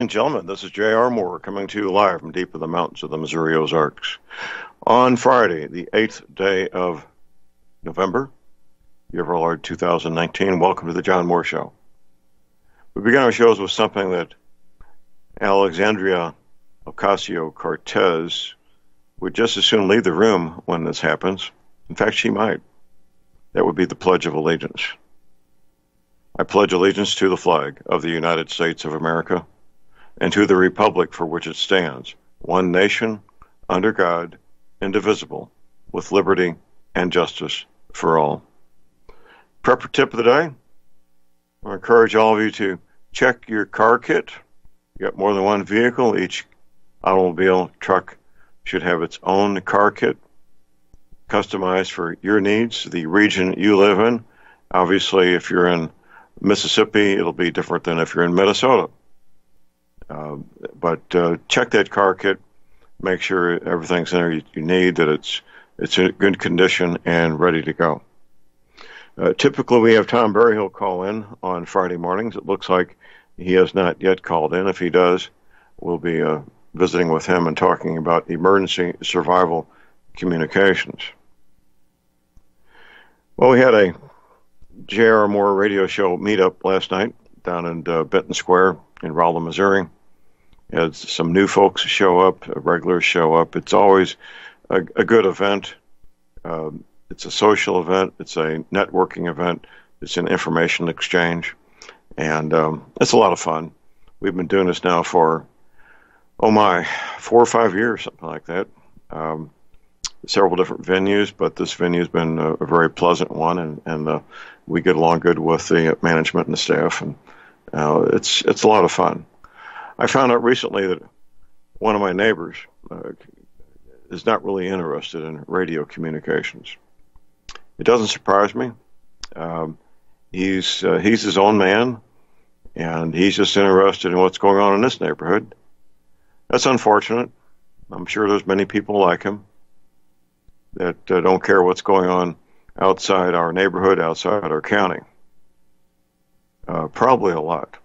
And gentlemen, this is J.R. Moore coming to you live from deep in the mountains of the Missouri Ozarks. On Friday, the 8th day of November, year of our Lord 2019, welcome to the John Moore Show. We begin our shows with something that Alexandria Ocasio-Cortez would just as soon leave the room when this happens. In fact, she might. That would be the Pledge of Allegiance. I pledge allegiance to the flag of the United States of America and to the republic for which it stands, one nation, under God, indivisible, with liberty and justice for all. Prepper tip of the day, I encourage all of you to check your car kit. You got more than one vehicle. Each automobile, truck should have its own car kit, customized for your needs, the region you live in. Obviously, if you're in Mississippi, it'll be different than if you're in Minnesota. But check that car kit, make sure everything's in there you need, that it's in good condition and ready to go. Typically, we have Tom Berryhill call in on Friday mornings. It looks like he has not yet called in. If he does, we'll be visiting with him and talking about emergency survival communications. Well, we had a J.R. Moore radio show meetup last night down in Benton Square in Rolla, Missouri. Had some new folks show up, regulars show up. It's always a good event. It's a social event. It's a networking event. It's an information exchange. And it's a lot of fun. We've been doing this now for, 4 or 5 years, something like that. Several different venues, but this venue's been a very pleasant one, and we get along good with the management and the staff, and it's a lot of fun. I found out recently that one of my neighbors is not really interested in radio communications. It doesn't surprise me. He's his own man, and he's just interested in what's going on in this neighborhood. That's unfortunate. I'm sure there's many people like him that don't care what's going on outside our neighborhood, outside our county. Probably a lot.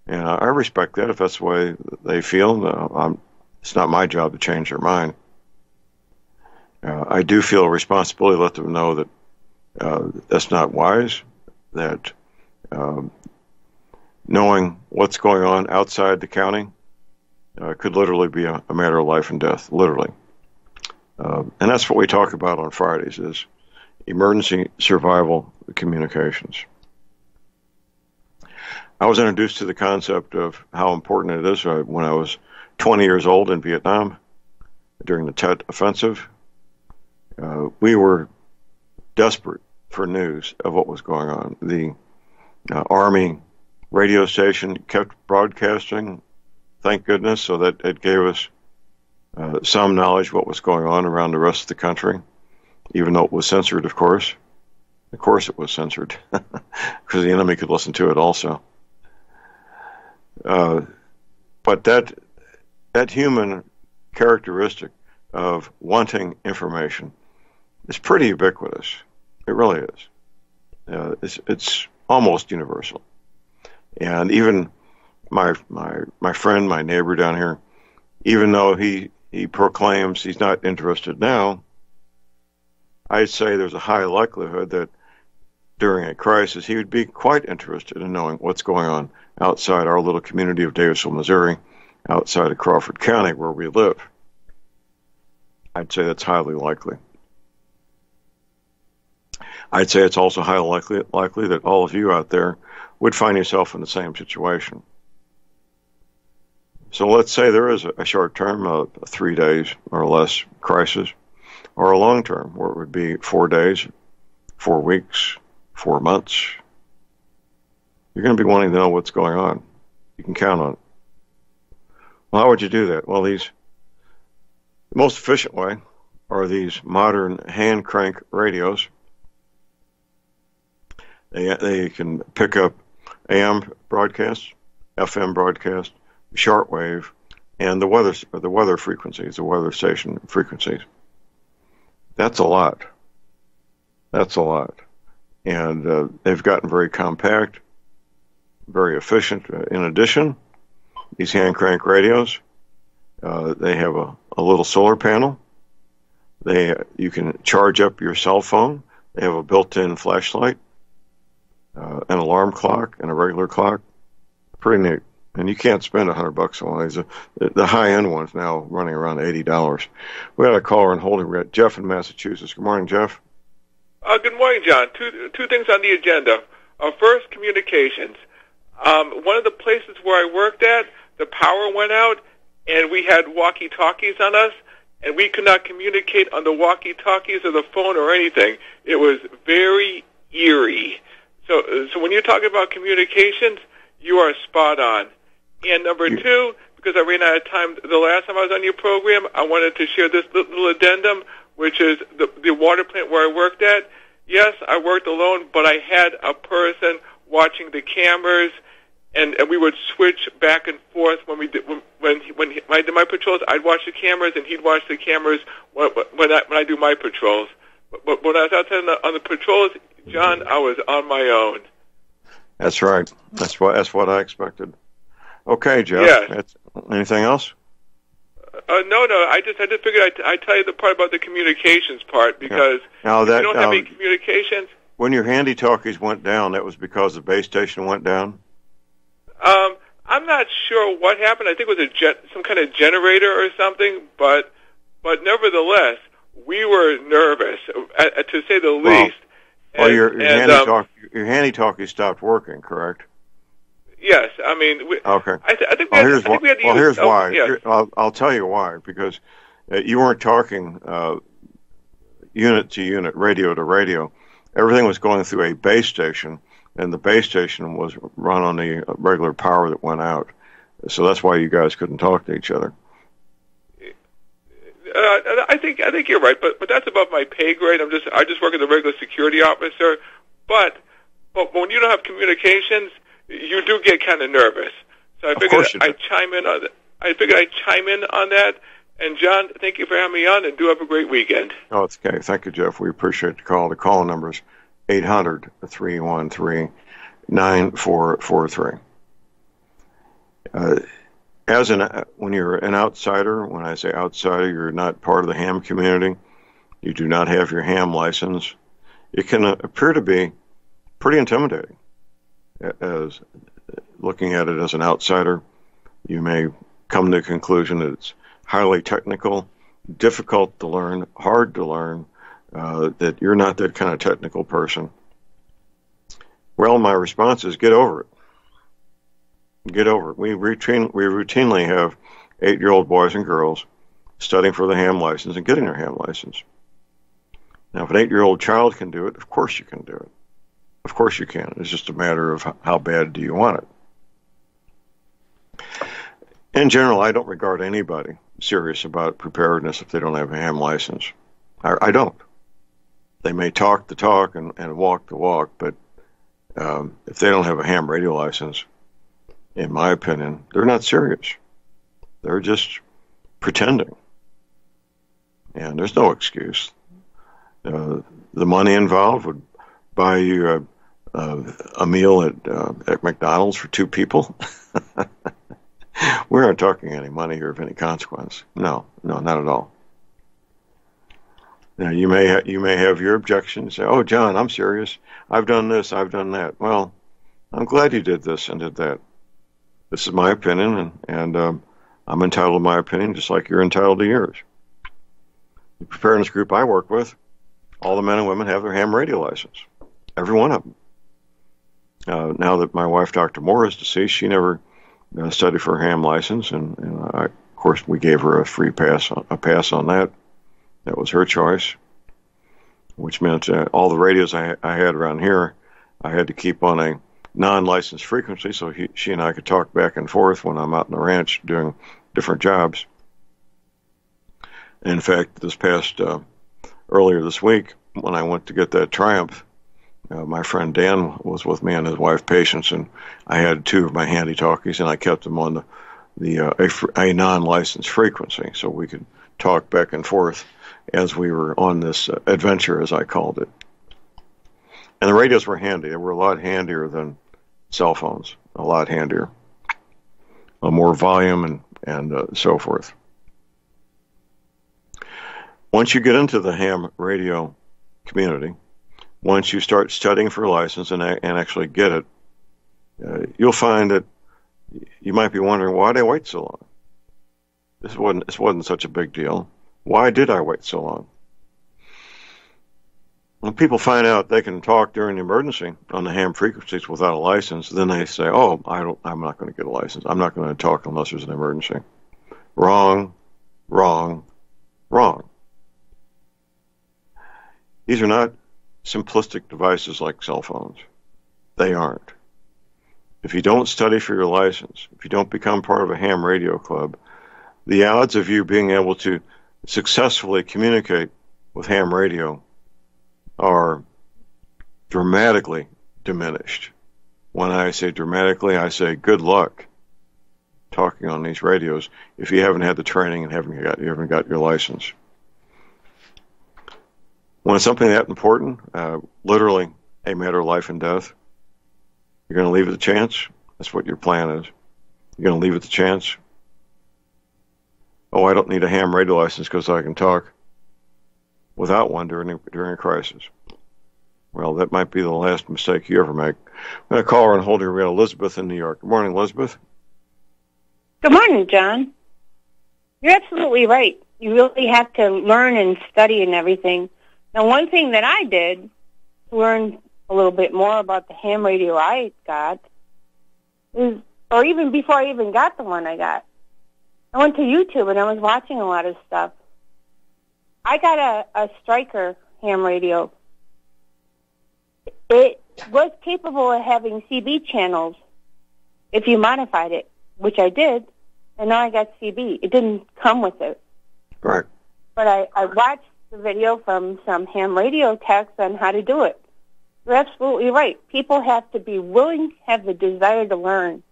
And I respect that if that's the way they feel. It's not my job to change their mind. I do feel a responsibility to let them know that that's not wise, that knowing what's going on outside the county could literally be a matter of life and death, literally. And that's what we talk about on Fridays, is emergency survival communications. I was introduced to the concept of how important it is when I was 20 years old in Vietnam during the Tet Offensive. We were desperate for news of what was going on. The Army radio station kept broadcasting, thank goodness, so that it gave us some knowledge of what was going on around the rest of the country, even though it was censored, of course. Of course it was censored, because the enemy could listen to it also. But that human characteristic of wanting information is pretty ubiquitous. It really is. It's almost universal. And even my friend, my neighbor down here, even though he proclaims he's not interested now, I'd say there's a high likelihood that during a crisis he would be quite interested in knowing what's going on outside our little community of Davisville, Missouri, outside of Crawford County where we live. I'd say that's highly likely. I'd say it's also highly likely that all of you out there would find yourself in the same situation. So let's say there is a short-term, 3 days or less crisis, or a long-term, where it would be 4 days, 4 weeks, 4 months. You're going to be wanting to know what's going on. You can count on it. Well, how would you do that? Well, the most efficient way are these modern hand crank radios. They can pick up AM broadcasts, FM broadcasts, shortwave, and the weather frequencies, the weather station frequencies. That's a lot. That's a lot. And they've gotten very compact, very efficient. In addition, these hand crank radios. They have a little solar panel. You can charge up your cell phone. They have a built-in flashlight, an alarm clock, and a regular clock. Pretty neat. And you can't spend $100 on one of these. The high-end one's now running around $80. We got a caller in holding. We got Jeff in Massachusetts. Good morning, Jeff. Good morning, John. Two things on the agenda. First, communications. One of the places where I worked at, the power went out, and we had walkie-talkies on us, and we could not communicate on the walkie-talkies or the phone or anything. It was very eerie. So when you're talking about communications, you are spot on. And number two, because I ran out of time the last time I was on your program, I wanted to share this little addendum, which is the water plant where I worked at. Yes, I worked alone, but I had a person watching the cameras, and we would switch back and forth when I did my patrols. I'd watch the cameras, and he'd watch the cameras when I do my patrols. But when I was outside on the patrols, John, I was on my own. That's right. That's what I expected. Okay, Jeff. Yes. Anything else? No. I just figured I'd tell you the part about the communications part, because if you don't have any communications. When your handy-talkies went down, that was because the base station went down? I'm not sure what happened. I think it was some kind of generator or something, but nevertheless, we were nervous, to say the least. Well, your handy-talkie stopped working, correct? Yes, I mean. Okay. I think we had to use. Here's why. Yes. I'll tell you why. Because you weren't talking unit to unit, radio to radio. Everything was going through a base station, and the base station was run on the regular power that went out. So that's why you guys couldn't talk to each other. I think you're right, but that's above my pay grade. I just work as a regular security officer. But when you don't have communications, you do get kind of nervous. So I figured I'd chime in on that. And John, thank you for having me on, and do have a great weekend. Oh, it's okay. Thank you, Jeff. We appreciate the call. The call number is 800-313-9443. When you're an outsider, when I say outsider, you're not part of the ham community, you do not have your ham license, it can appear to be pretty intimidating. As looking at it as an outsider, you may come to the conclusion that it's highly technical, difficult to learn, hard to learn, that you're not that kind of technical person. Well, my response is get over it. Get over it. We routinely have 8-year-old boys and girls studying for the ham license and getting their ham license. Now, if an 8-year-old child can do it, of course you can do it. Of course you can. It's just a matter of how bad do you want it. In general, I don't regard anybody serious about preparedness if they don't have a ham license. I don't. They may talk the talk and walk the walk, but if they don't have a ham radio license, in my opinion, they're not serious. They're just pretending. And there's no excuse. The money involved would buy you a meal at McDonald's for 2 people. We aren't talking any money here of any consequence. No, not at all. Now, you may have your objections. Say, "Oh, John, I'm serious. I've done this. I've done that." Well, I'm glad you did this and did that. This is my opinion, and I'm entitled to my opinion, just like you're entitled to yours. The preparedness group I work with, all the men and women have their ham radio license. Every one of them. Now that my wife, Dr. Moore, is deceased, she never studied for her ham license, and of course we gave her a pass on that. That was her choice, which meant all the radios I had around here, I had to keep on a non-licensed frequency so she and I could talk back and forth when I'm out in the ranch doing different jobs. In fact, earlier this week, when I went to get that Triumph, my friend Dan was with me and his wife Patience, and I had 2 of my handy-talkies, and I kept them on a non-licensed frequency so we could talk back and forth as we were on this adventure, as I called it. And the radios were handy. They were a lot handier than cell phones, a lot handier. more volume and so forth. Once you get into the ham radio community, once you start studying for a license and actually get it, you'll find that you might be wondering, why did I wait so long? This wasn't such a big deal. Why did I wait so long? When people find out they can talk during the emergency on the ham frequencies without a license, then they say, "Oh, I'm not going to get a license. I'm not going to talk unless there's an emergency." Wrong, wrong, wrong. These are not simplistic devices like cell phones. They aren't. If you don't study for your license, if you don't become part of a ham radio club, the odds of you being able to successfully communicate with ham radio are dramatically diminished. When I say dramatically, I say good luck talking on these radios if you haven't had the training and you haven't got your license. When it's something that important, literally a matter of life and death, you're going to leave it to chance. That's what your plan is. You're going to leave it to chance. Oh, I don't need a ham radio license because I can talk without one during a crisis. Well, that might be the last mistake you ever make. I'm going to call her and hold her. We have Elizabeth in New York. Good morning, Elizabeth. Good morning, John. You're absolutely right. You really have to learn and study and everything. Now, one thing that I did to learn a little bit more about the ham radio I got is, or even before I even got the one I got, I went to YouTube and I was watching a lot of stuff. I got a Striker ham radio. It was capable of having CB channels if you modified it, which I did, and now I got CB. It didn't come with it. Right. But I watched the video from some ham radio techs on how to do it. You're absolutely right. People have to be willing, have the desire to learn.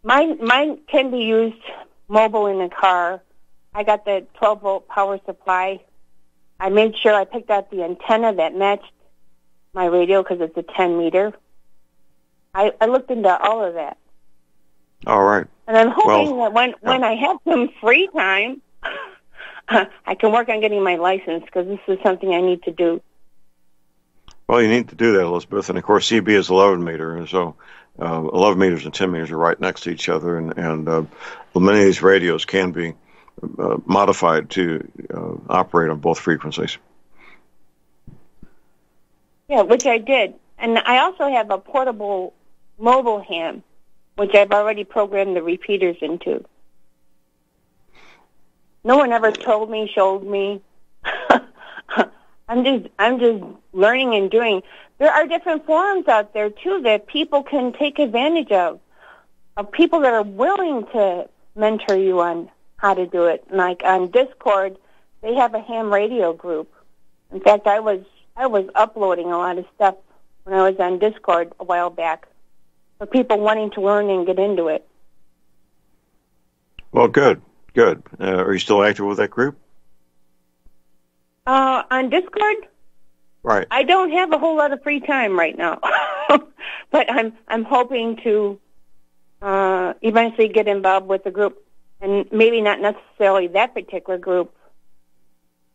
Mine can be used mobile in the car. I got the 12-volt power supply. I made sure I picked out the antenna that matched my radio because it's a 10-meter. I looked into all of that. All right. And I'm hoping that when I have some free time, I can work on getting my license because this is something I need to do. Well, you need to do that, Elizabeth. And, of course, CB is 11 meter. And so 11 meters and 10 meters are right next to each other. And many of these radios can be modified to operate on both frequencies. Yeah, which I did. And I also have a portable mobile ham, which I've already programmed the repeaters into. No one ever told me, showed me. I'm just learning and doing. There are different forums out there too that people can take advantage of people that are willing to mentor you on how to do it. Like on Discord, they have a ham radio group. In fact, I was uploading a lot of stuff when I was on Discord a while back for people wanting to learn and get into it. Well, good. Are you still active with that group? On Discord? Right. I don't have a whole lot of free time right now, but I'm hoping to eventually get involved with the group, and maybe not necessarily that particular group,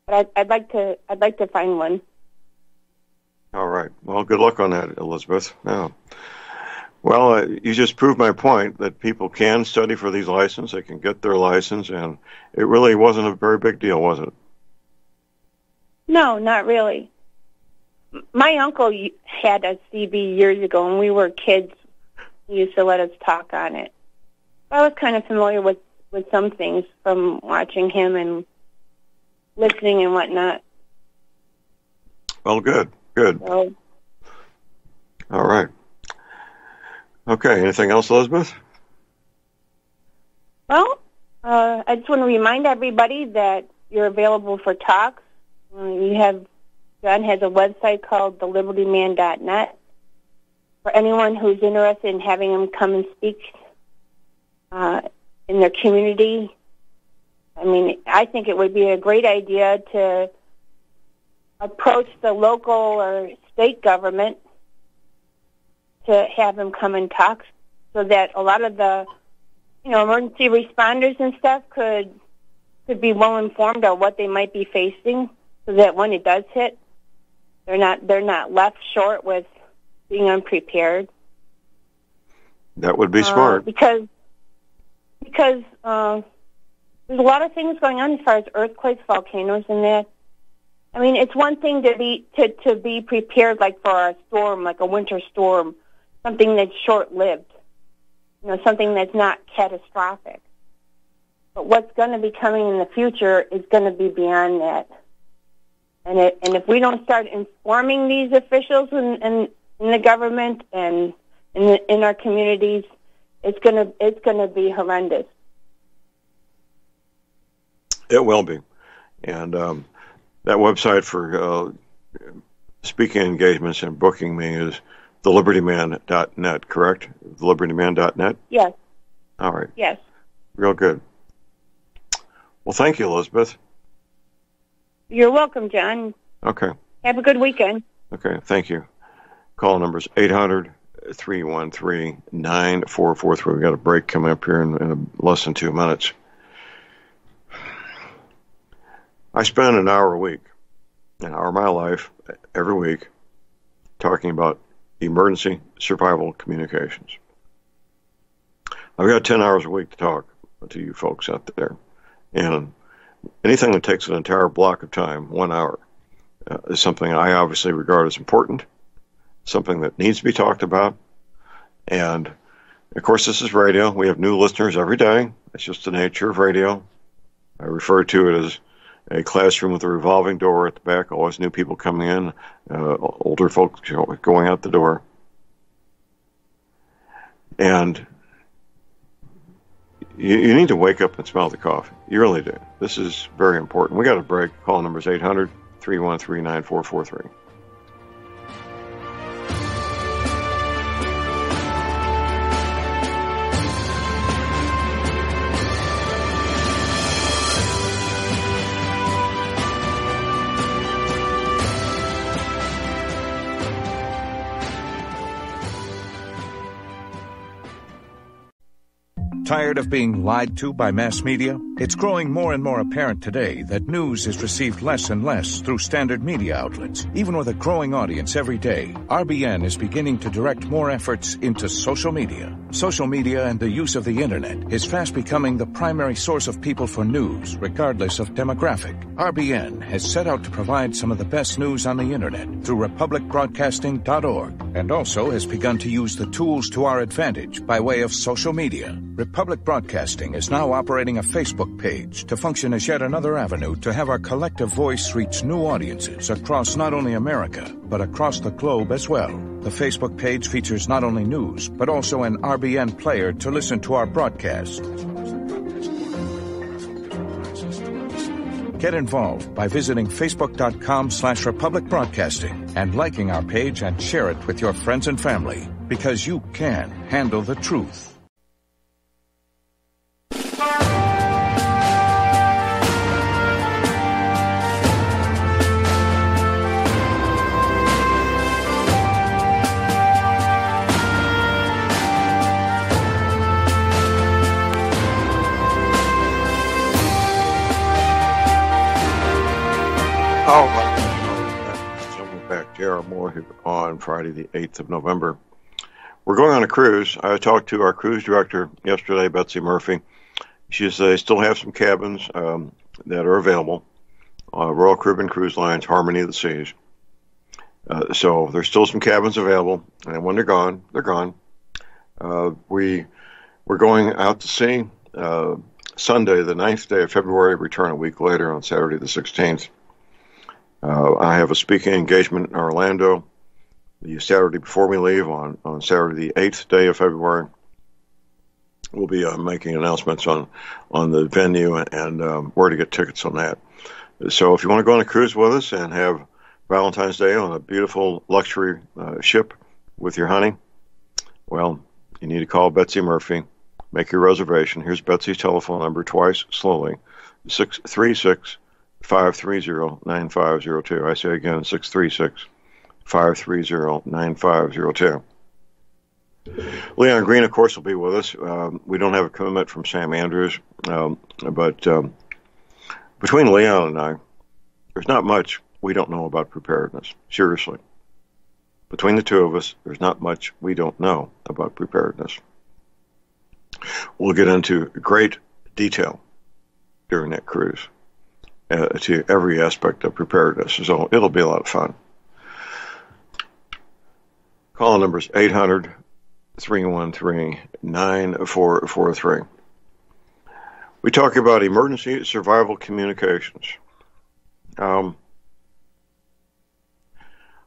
but I'd like to find one. All right. Well, good luck on that, Elizabeth. Yeah. Well, you just proved my point that people can study for these licenses. They can get their license, and it really wasn't a very big deal, was it? No, not really. My uncle had a CB years ago, and we were kids. He used to let us talk on it. I was kind of familiar with some things from watching him and listening and whatnot. Well, good. So, all right. Okay, anything else, Elizabeth? Well, I just want to remind everybody that you're available for talks. John has a website called thelibertyman.net for anyone who's interested in having him come and speak in their community. I mean, I think it would be a great idea to approach the local or state government to have him come and talk so that a lot of the, emergency responders and stuff could be well informed of what they might be facing, so that when it does hit, they're not left short with being unprepared. That would be smart. Because there's a lot of things going on as far as earthquakes, volcanoes, and that. I mean, it's one thing to be prepared, like for a storm, like a winter storm, something that's short-lived, something that's not catastrophic. But what's going to be coming in the future is going to be beyond that. And if we don't start informing these officials in the government and in our communities, it's gonna be horrendous. It will be, and that website for speaking engagements and booking me is thelibertyman.net, correct? Thelibertyman.net? Yes. All right. Yes. Real good. Well, thank you, Elizabeth. You're welcome, John. Okay. Have a good weekend. Okay, thank you. Call numbers 800-313-9443. We've got a break coming up here in less than 2 minutes. I spend an hour a of my life, every week, talking about emergency survival communications. I've got 10 hours a week to talk to you folks out there. And anything that takes an entire block of time, 1 hour, is something I obviously regard as important, something that needs to be talked about. And, of course, this is radio. We have new listeners every day. It's just the nature of radio. I refer to it as a classroom with a revolving door at the back, always new people coming in, older folks going out the door. And you need to wake up and smell the coffee. You really do. This is very important. We got a break. Call numbers 800-313-9443. Tired of being lied to by mass media? It's growing more and more apparent today that news is received less and less through standard media outlets. Even with a growing audience every day, RBN is beginning to direct more efforts into social media. Social media and the use of the internet is fast becoming the primary source of people for news, regardless of demographic. RBN has set out to provide some of the best news on the internet through republicbroadcasting.org, and also has begun to use the tools to our advantage by way of social media. Republic Broadcasting is now operating a Facebook page to function as yet another avenue to have our collective voice reach new audiences across not only America, but across the globe as well. The Facebook page features not only news, but also an RBN player to listen to our broadcast. Get involved by visiting facebook.com/Republic Broadcasting and liking our page and share it with your friends and family, because you can handle the truth. On Friday, the 8th of November. We're going on a cruise. I talked to our cruise director yesterday, Betsy Murphy. She says they still have some cabins that are available. Royal Caribbean Cruise Line's Harmony of the Seas. So there's still some cabins available, and when they're gone, they're gone. We're going out to sea Sunday, the 9th day of February, return a week later on Saturday, the 16th. I have a speaking engagement in Orlando the Saturday before we leave on Saturday, the 8th day of February. We'll be making announcements on the venue and where to get tickets on that. So if you want to go on a cruise with us and have Valentine's Day on a beautiful luxury ship with your honey, well, you need to call Betsy Murphy. Make your reservation. Here's Betsy's telephone number twice, slowly, 636-530-9502. I say again, 636-530-9502. Leon Green, of course, will be with us. We don't have a commitment from Sam Andrews, but between Leon and I, there's not much we don't know about preparedness. Seriously. Between the two of us, there's not much we don't know about preparedness. We'll get into great detail during that cruise to every aspect of preparedness. So it'll be a lot of fun. Call number is 800-313-9443. We talk about emergency survival communications.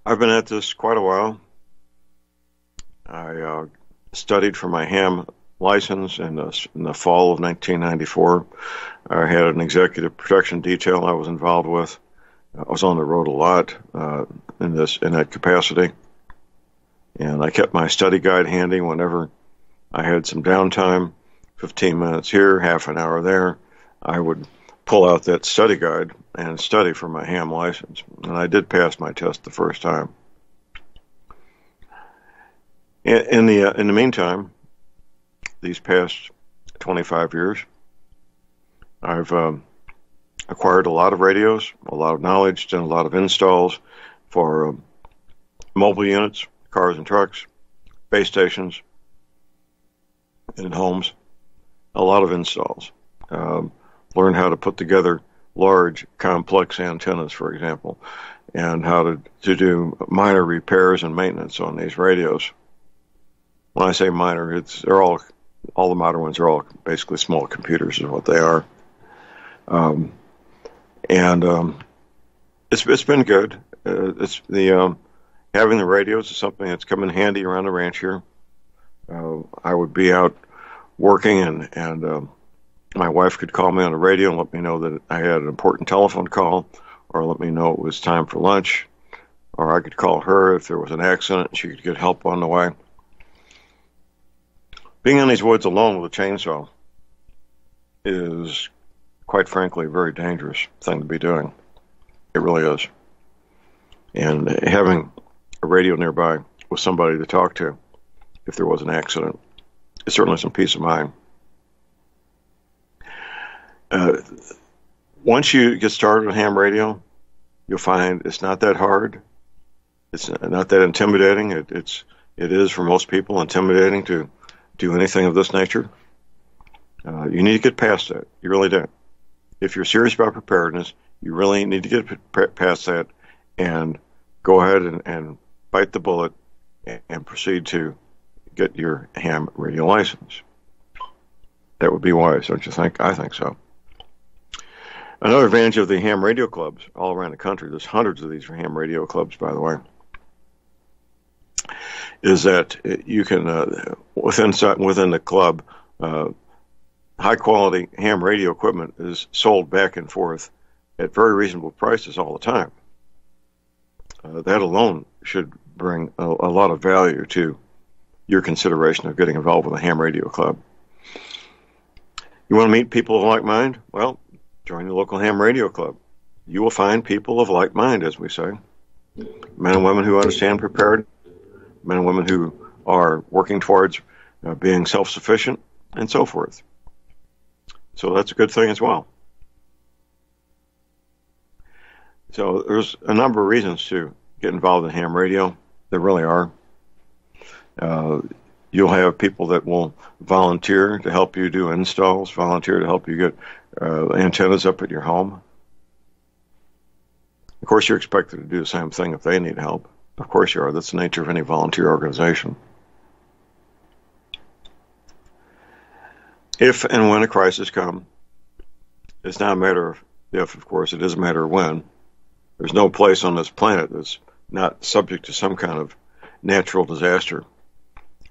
I've been at this quite a while. I studied for my ham license in the fall of 1994. I had an executive protection detail I was involved with. I was on the road a lot in that capacity, and I kept my study guide handy whenever I had some downtime. 15 minutes here, half an hour there. I would pull out that study guide and study for my ham license, and I did pass my test the first time. In the meantime, these past 25 years, I've acquired a lot of radios, a lot of knowledge, done a lot of installs for mobile units, cars and trucks, base stations, and in homes. A lot of installs. Learn how to put together large, complex antennas, for example, and how to do minor repairs and maintenance on these radios. When I say minor, they're all the modern ones are all basically small computers is what they are. It's been good. Having the radios is something that's come in handy around the ranch here. I would be out working and my wife could call me on the radio and let me know that I had an important telephone call, or let me know it was time for lunch, or I could call her if there was an accident and she could get help on the way. Being in these woods alone with a chainsaw is, quite frankly, a very dangerous thing to be doing. It really is. And having a radio nearby with somebody to talk to if there was an accident is certainly some peace of mind. Once you get started with ham radio, you'll find it's not that hard. It's not that intimidating. It is for most people intimidating to do anything of this nature. You need to get past that. You really do. If you're serious about preparedness, you really need to get past that and go ahead and bite the bullet and proceed to get your ham radio license. That would be wise, don't you think? I think so. Another advantage of the ham radio clubs all around the country, there's hundreds of these ham radio clubs, by the way, is that you can, within the club, high-quality ham radio equipment is sold back and forth at very reasonable prices all the time. That alone should bring a lot of value to your consideration of getting involved with a ham radio club. You want to meet people of like mind? Well, join the local ham radio club. You will find people of like mind, as we say. Men and women who understand preparedness, men and women who are working towards being self-sufficient, and so forth. So that's a good thing as well. So there's a number of reasons to get involved in ham radio. There really are. You'll have people that will volunteer to help you do installs, volunteer to help you get antennas up at your home. Of course, you're expected to do the same thing if they need help. Of course you are. That's the nature of any volunteer organization. If and when a crisis comes, it's not a matter of if, of course, it is a matter of when. There's no place on this planet that's not subject to some kind of natural disaster.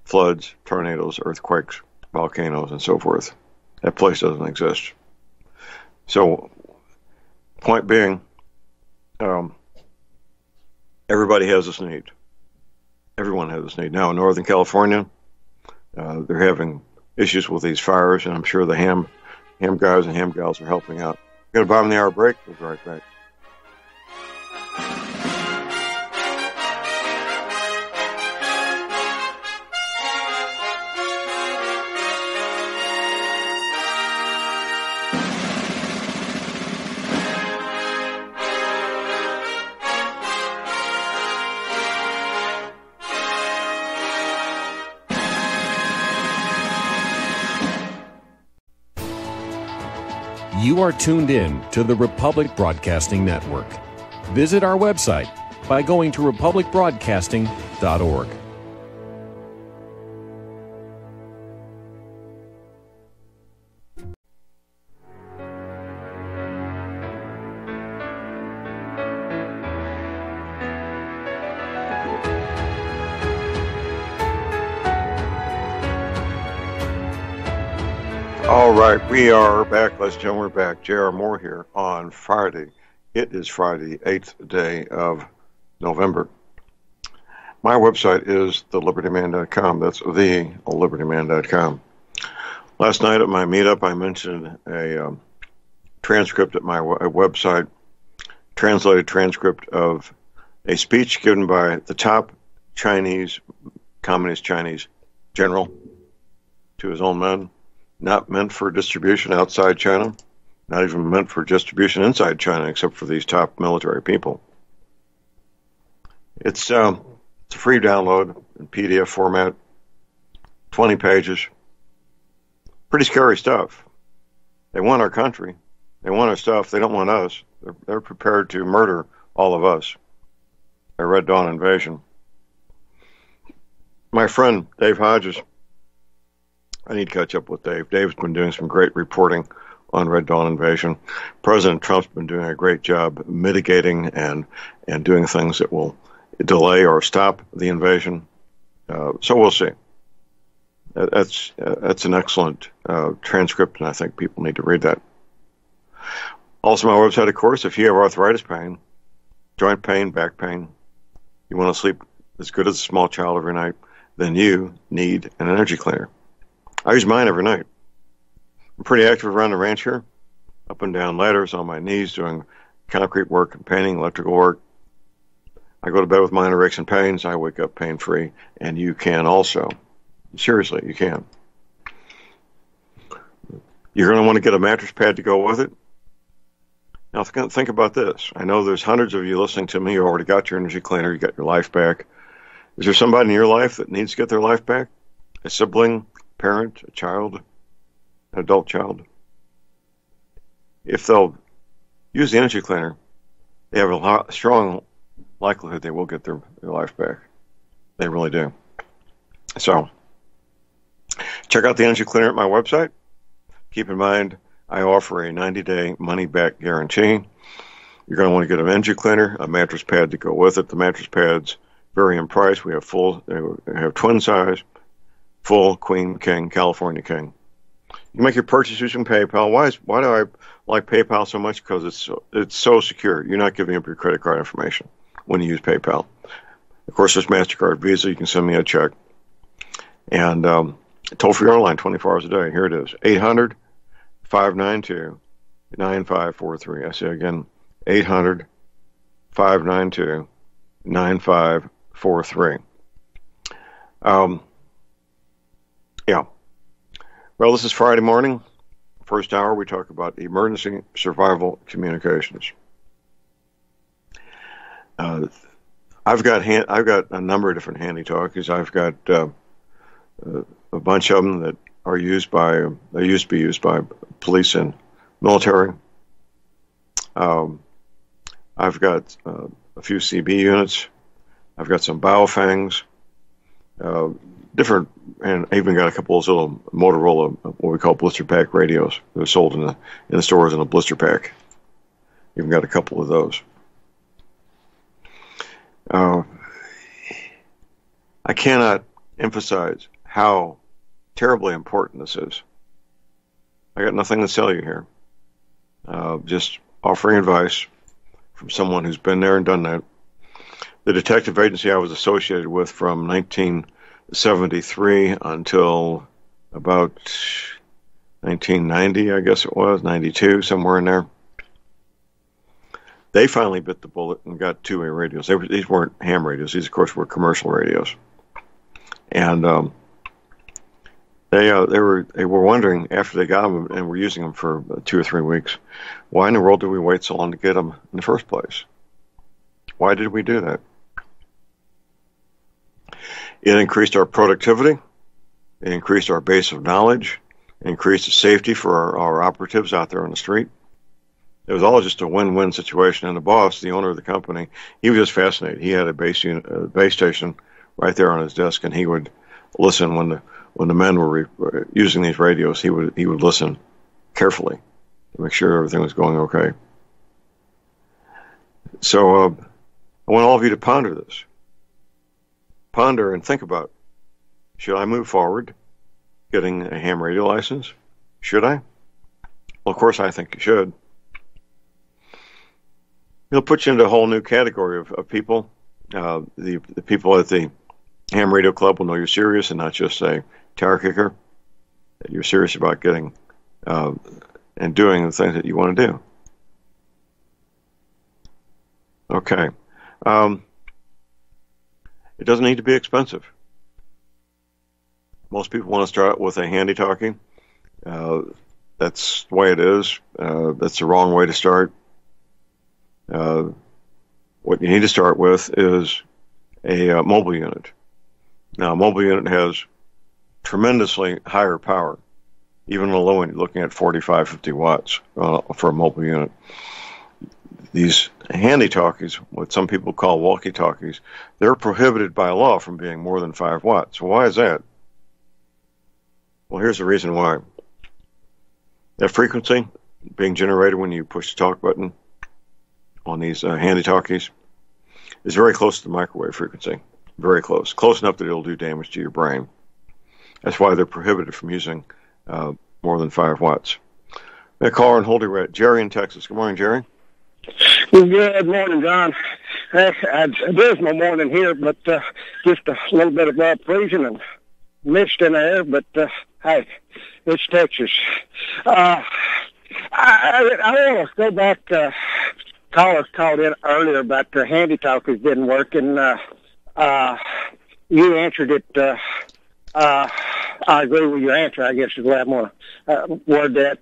Floods, tornadoes, earthquakes, volcanoes, and so forth. That place doesn't exist. So, point being, everybody has this need. Everyone has this need. Now, in Northern California, they're having issues with these fires, and I'm sure the ham guys and ham gals are helping out. We're going to bottom the hour break. We'll be right back. You are tuned in to the Republic Broadcasting Network. Visit our website by going to republicbroadcasting.org. All right, we are back. Ladies and gentlemen, we're back. J.R. Moore here on Friday. It is Friday, 8th day of November. My website is thelibertyman.com. That's thelibertyman.com. Last night at my meetup, I mentioned a transcript at my website, translated transcript of a speech given by the top communist Chinese general to his own men. Not meant for distribution outside China, not even meant for distribution inside China, except for these top military people. It's a free download in PDF format, 20 pages. Pretty scary stuff. They want our country. They want our stuff. They don't want us. They're prepared to murder all of us. A Red Dawn invasion. My friend Dave Hodges, I need to catch up with Dave. Dave's been doing some great reporting on Red Dawn invasion. President Trump's been doing a great job mitigating and doing things that will delay or stop the invasion. So we'll see. That's an excellent transcript, and I think people need to read that. Also, my website, of course, if you have arthritis pain, joint pain, back pain, you want to sleep as good as a small child every night, then you need an energy cleaner. I use mine every night. I'm pretty active around the ranch here, up and down ladders on my knees, doing concrete work and painting, electrical work. I go to bed with minor aches and pains. I wake up pain-free, and you can also. Seriously, you can. You're going to want to get a mattress pad to go with it. Now, think about this. I know there's hundreds of you listening to me. You already got your energy cleaner. You got your life back. Is there somebody in your life that needs to get their life back? A sibling? Parent, a child, an adult child. If they'll use the energy cleaner, they have a strong likelihood they will get their life back. They really do. So, check out the energy cleaner at my website. Keep in mind, I offer a 90-day money-back guarantee. You're going to want to get an energy cleaner, a mattress pad to go with it. The mattress pads vary in price. We have twin size, full, queen, king, California king. You make your purchase using PayPal. Why do I like PayPal so much? Because it's so secure. You're not giving up your credit card information when you use PayPal. Of course, there's MasterCard, Visa. You can send me a check. And toll-free online 24 hours a day. Here it is, 800-592-9543. I say again, 800-592-9543. Yeah. Well, this is Friday morning. First hour, we talk about emergency survival communications. I've got a number of different handy talkies. I've got a bunch of them that are they used to be used by police and military. I've got a few CB units. I've got some Baofangs. Different, and I even got a couple of those little Motorola, what we call blister pack radios. They're sold in the stores in a blister pack. Even got a couple of those. I cannot emphasize how terribly important this is. I got nothing to sell you here. Just offering advice from someone who's been there and done that. The detective agency I was associated with from 1973 until about 1990, I guess it was, 92, somewhere in there. They finally bit the bullet and got two-way radios. These weren't ham radios. These, of course, were commercial radios. And they were wondering after they got them and were using them for 2 or 3 weeks, why in the world did we wait so long to get them in the first place? Why did we do that? It increased our productivity. It increased our base of knowledge. increases safety for our operatives out there on the street. It was all just a win-win situation. And the boss, the owner of the company, he was just fascinated. He had a base station right there on his desk, and he would listen when the men were using these radios. He would listen carefully to make sure everything was going okay. So I want all of you to ponder this. Ponder and think about, should I move forward getting a ham radio license? Should I? Well, of course I think you should. It'll put you into a whole new category of people. The people at the ham radio club will know you're serious and not just a tire kicker, that you're serious about getting and doing the things that you want to do. Okay. It doesn't need to be expensive. Most people want to start with a handy talkie. That's the way it is. That's the wrong way to start. What you need to start with is a mobile unit. Now, a mobile unit has tremendously higher power. Even on a low end, you're looking at 45, 50 watts for a mobile unit. These handy talkies, what some people call walkie-talkies, they're prohibited by law from being more than 5 watts. So why is that? Well, here's the reason why. That frequency being generated when you push the talk button on these handy talkies is very close to the microwave frequency. Very close. Close enough that it'll do damage to your brain. That's why they're prohibited from using more than 5 watts. A caller in Holding Red, Jerry in Texas. Good morning, Jerry. Well, good morning, John. It is my morning here, but just a little bit above freezing and mist in the air, but hey, it's Texas. I want to go back to callers called in earlier about the handy talkies didn't work, and you answered it. I agree with your answer, I guess is the way I'm going to word that.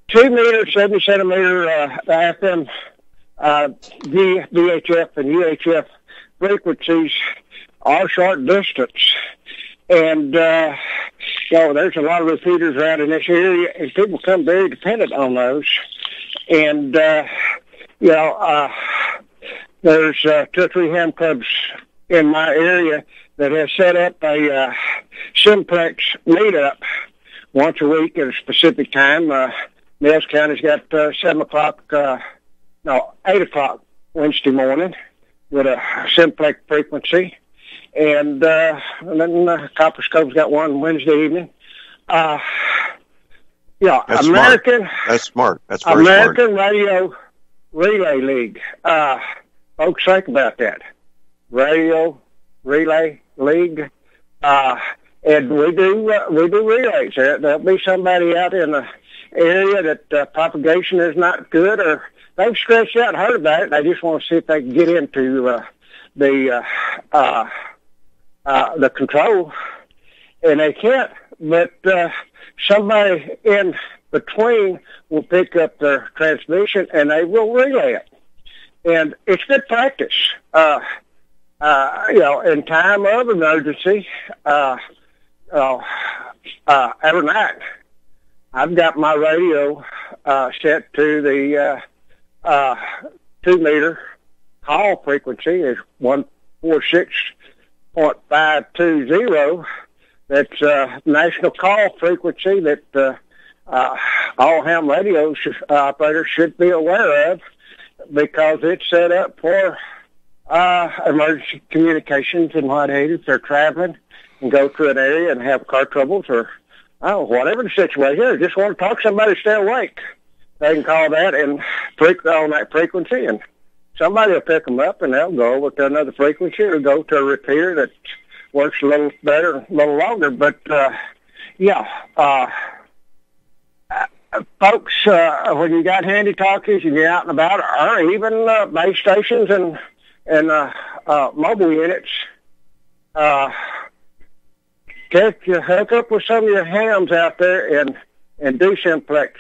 2 meter, 70 centimeter FM VHF and UHF frequencies are short distance. And, there's a lot of repeaters around in this area, and people become very dependent on those. And, there's 2 or 3 ham clubs in my area that have set up a simplex meetup once a week at a specific time. Mills County's got 8 o'clock Wednesday morning with a simplex frequency. And then Copper Scope's got one Wednesday evening. That's American. Smart. That's smart. That's very American smart. Radio Relay League. Folks, think about that. Radio Relay League. And we do relays. There'll be somebody out in the area that propagation is not good, or they've stretched out and heard about it. They just want to see if they can get into the control, and they can't. But somebody in between will pick up their transmission, and they will relay it. And it's good practice. In time of emergency, every night, I've got my radio set to the 2 meter call frequency is 146.520. That's national call frequency that all ham radio operators should be aware of, because it's set up for emergency communications and what have you. If they're traveling and go to an area and have car troubles, or whatever the situation is, just want to talk to somebody to stay awake, they can call that and on that frequency, and somebody will pick them up, and they'll go over to another frequency or go to a repeater that works a little better, a little longer. But folks, when you got handy talkies and you're out and about, or even base stations and mobile units, hook up with some of your hams out there and do simplex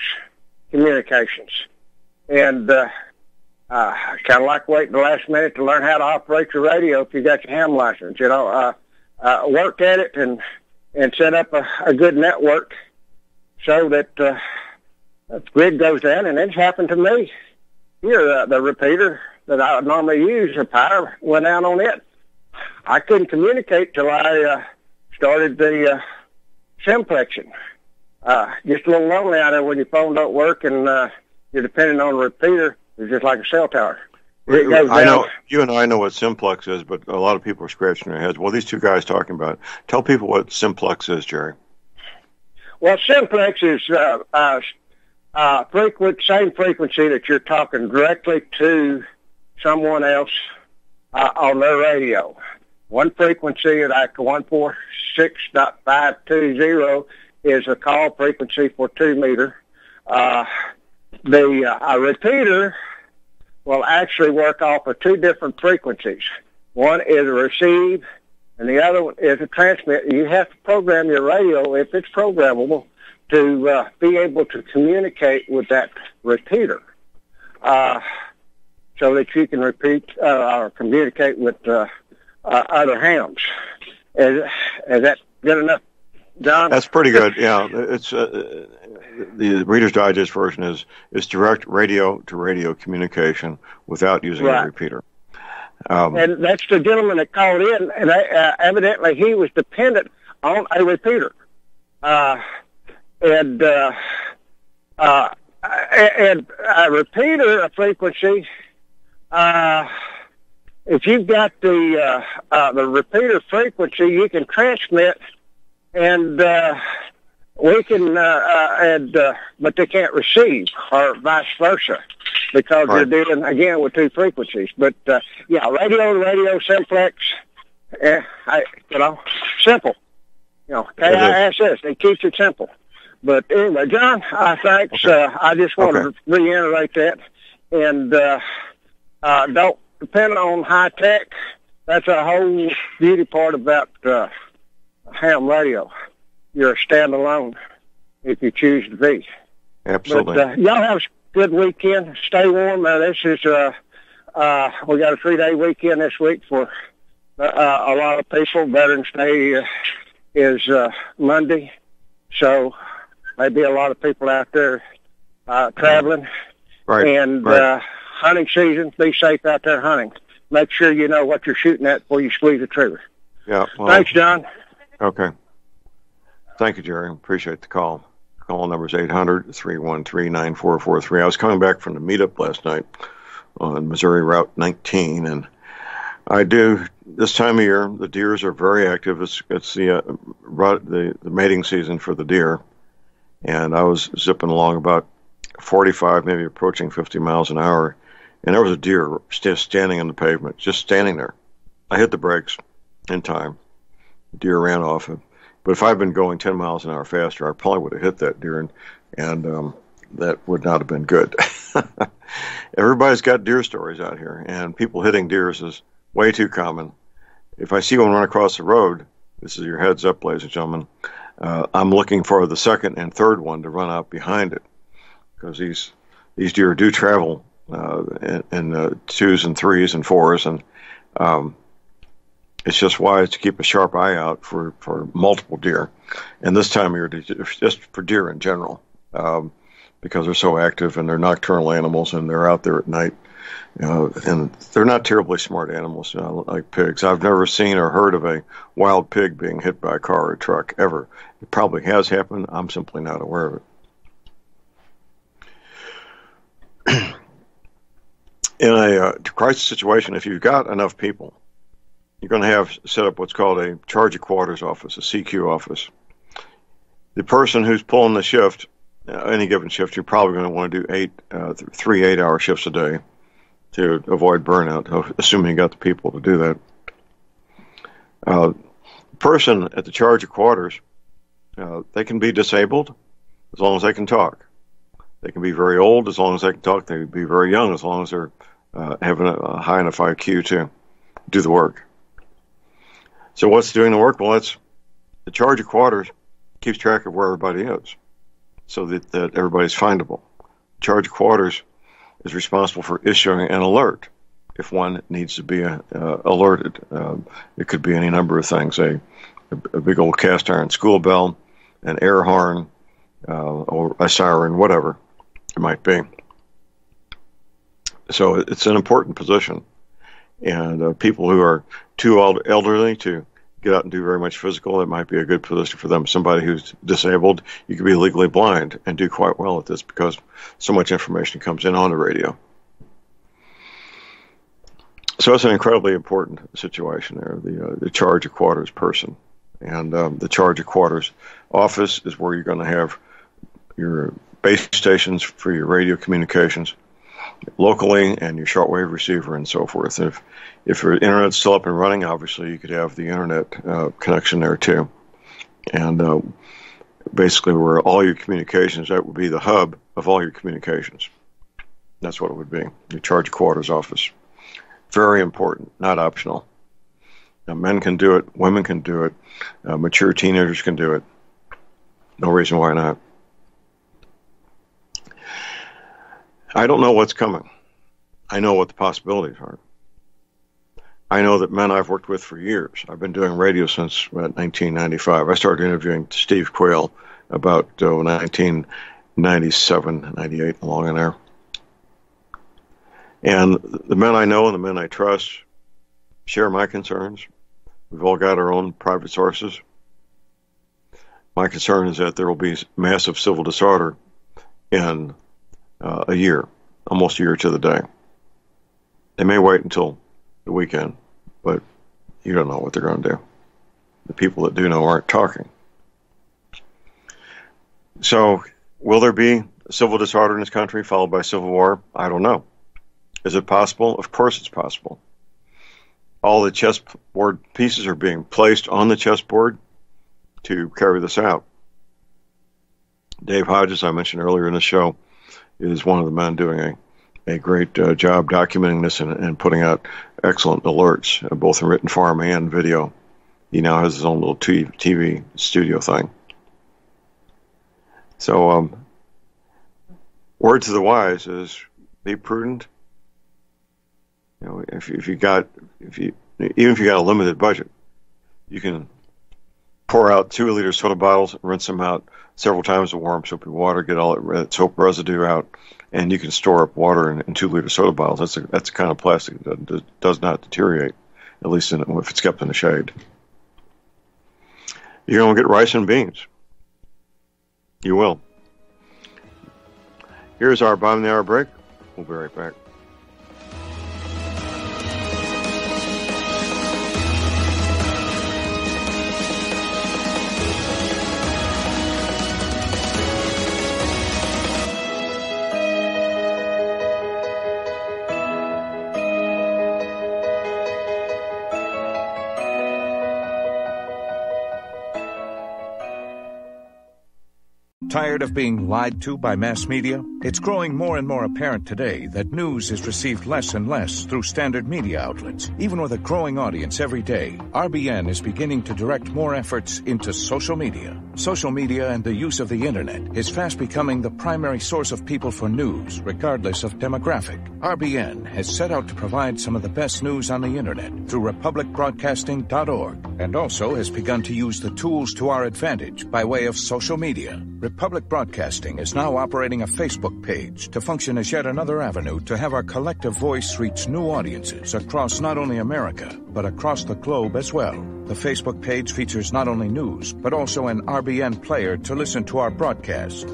communications. And kind of like waiting the last minute to learn how to operate your radio if you got your ham license. Work at it and and set up a good network so that if the grid goes down, and it's happened to me. Here, the repeater that I would normally use, the power went out on it. I couldn't communicate till I started the simplexing. Just a little lonely out there when your phone don't work and you're depending on a repeater. It's just like a cell tower. I know you and I know what simplex is, but a lot of people are scratching their heads. Well, these two guys talking about it. Tell people what simplex is, Jerry. Well, simplex is same frequency that you're talking directly to someone else on their radio. One frequency, like 146.520, is a call frequency for 2 meter. The repeater will actually work off of 2 different frequencies. One is a receive, and the other one is a transmit. You have to program your radio, if it's programmable, to be able to communicate with that repeater so that you can repeat or communicate with other hams. Is that good enough, John? That's pretty good. Yeah, it's the Reader's Digest version is direct radio-to-radio communication without using a repeater. And that's the gentleman that called in, and evidently he was dependent on a repeater. And a repeater, a frequency, if you've got the repeater frequency, you can transmit, and we can, but they can't receive, or vice versa, because they're dealing again with 2 frequencies. But radio to radio, simplex, simple. KISS, it keeps it simple. But anyway, John, thanks. I just wanted to reiterate that, and don't depend on high tech. That's a whole beauty part about ham radio. You're a standalone if you choose to be. Absolutely. But y'all have a good weekend. Stay warm. This is we got a 3-day weekend this week for a lot of people. Veterans Day is Monday, so maybe a lot of people out there traveling. And hunting season, be safe out there hunting. Make sure you know what you're shooting at before you squeeze the trigger. Yeah. Well, thanks, John. Okay. Thank you, Jerry. Appreciate the call. Call number is 800-313-9443. I was coming back from the meetup last night on Missouri Route 19, and I do this time of year. The deers are very active. It's the mating season for the deer, and I was zipping along about 45, maybe approaching 50 miles an hour, and there was a deer just standing on the pavement, just standing there. I hit the brakes in time. The deer ran off. But if I'd been going 10 miles an hour faster, I probably would have hit that deer, and that would not have been good. Everybody's got deer stories out here, and people hitting deers is way too common. If I see one run across the road, this is your heads up, ladies and gentlemen, I'm looking for the second and third one to run out behind it, because these deer do travel in 2s and 3s and 4s, and it's just wise to keep a sharp eye out for multiple deer. And this time of year, just for deer in general, because they're so active and they're nocturnal animals and they're out there at night. And they're not terribly smart animals, like pigs. I've never seen or heard of a wild pig being hit by a car or a truck, ever. It probably has happened. I'm simply not aware of it. In a crisis situation, if you've got enough people, you're going to have set up what's called a charge of quarters office, a CQ office. The person who's pulling the shift, any given shift, you're probably going to want to do 3 8-hour shifts a day to avoid burnout, assuming you got the people to do that. The person at the charge of quarters, they can be disabled as long as they can talk. They can be very old as long as they can talk. They can be very young as long as they're having a high enough IQ to do the work. So what's doing the work? Well, it's the charge of quarters keeps track of where everybody is so that everybody's findable. Charge of quarters is responsible for issuing an alert if one needs to be alerted. It could be any number of things. A a big old cast iron school bell, an air horn, or a siren, whatever it might be. So it's an important position. And people who are too elderly to get out and do very much physical, it might be a good position for them. Somebody who's disabled, you could be legally blind and do quite well at this because so much information comes in on the radio. So it's an incredibly important situation there, the charge of quarters person. And the charge of quarters office is where you're going to have your base stations for your radio communications locally and your shortwave receiver and so forth. If your internet's still up and running, obviously you could have the internet connection there too. And basically where all your communications, that would be the hub of all your communications. That's what it would be, your charge of quarters office. Very important, not optional. Now, men can do it, women can do it, mature teenagers can do it. No reason why not. I don't know what's coming. I know what the possibilities are. I know that men I've worked with for years. I've been doing radio since about 1995. I started interviewing Steve Quayle about 1997, 98, along in there. And the men I know and the men I trust share my concerns. We've all got our own private sources. My concern is that there will be massive civil disorder in a year, almost a year to the day. They may wait until the weekend, but you don't know what they're going to do. The people that do know aren't talking. So, will there be civil disorder in this country followed by civil war? I don't know. Is it possible? Of course it's possible. All the chessboard pieces are being placed on the chessboard to carry this out. Dave Hodges, I mentioned earlier in the show, is one of the men doing a great job documenting this and putting out excellent alerts, both in written form and video. He now has his own little TV studio thing. So, word to the wise is be prudent. You know, even if you got a limited budget, you can pour out 2-liter soda bottles, rinse them out several times with warm soapy water, get all that soap residue out, and you can store up water in 2-liter soda bottles. That's the kind of plastic that does not deteriorate, at least if it's kept in the shade. You're going to get rice and beans. You will. Here's our bottom of the hour break. We'll be right back. Tired of being lied to by mass media? It's growing more and more apparent today that news is received less and less through standard media outlets. Even with a growing audience every day, RBN is beginning to direct more efforts into social media. Social media and the use of the internet is fast becoming the primary source of people for news, regardless of demographic. RBN has set out to provide some of the best news on the internet through republicbroadcasting.org, and also has begun to use the tools to our advantage by way of social media. Republic Broadcasting is now operating a Facebook page to function as yet another avenue to have our collective voice reach new audiences across not only America, but across the globe as well. The Facebook page features not only news, but also an RBN player to listen to our broadcast.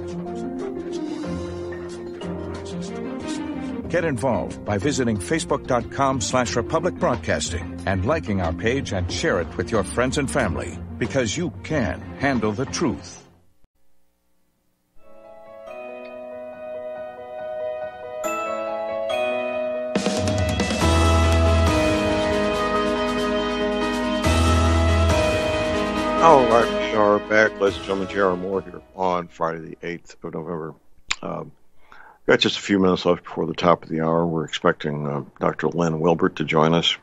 Get involved by visiting facebook.com/Republic Broadcasting and liking our page and share it with your friends and family, because you can handle the truth. All right, we are back, ladies and gentlemen. J.R. Moore here on Friday the 8th of November. Got just a few minutes left before the top of the hour. We're expecting Dr. Lynn Wilbert to join us.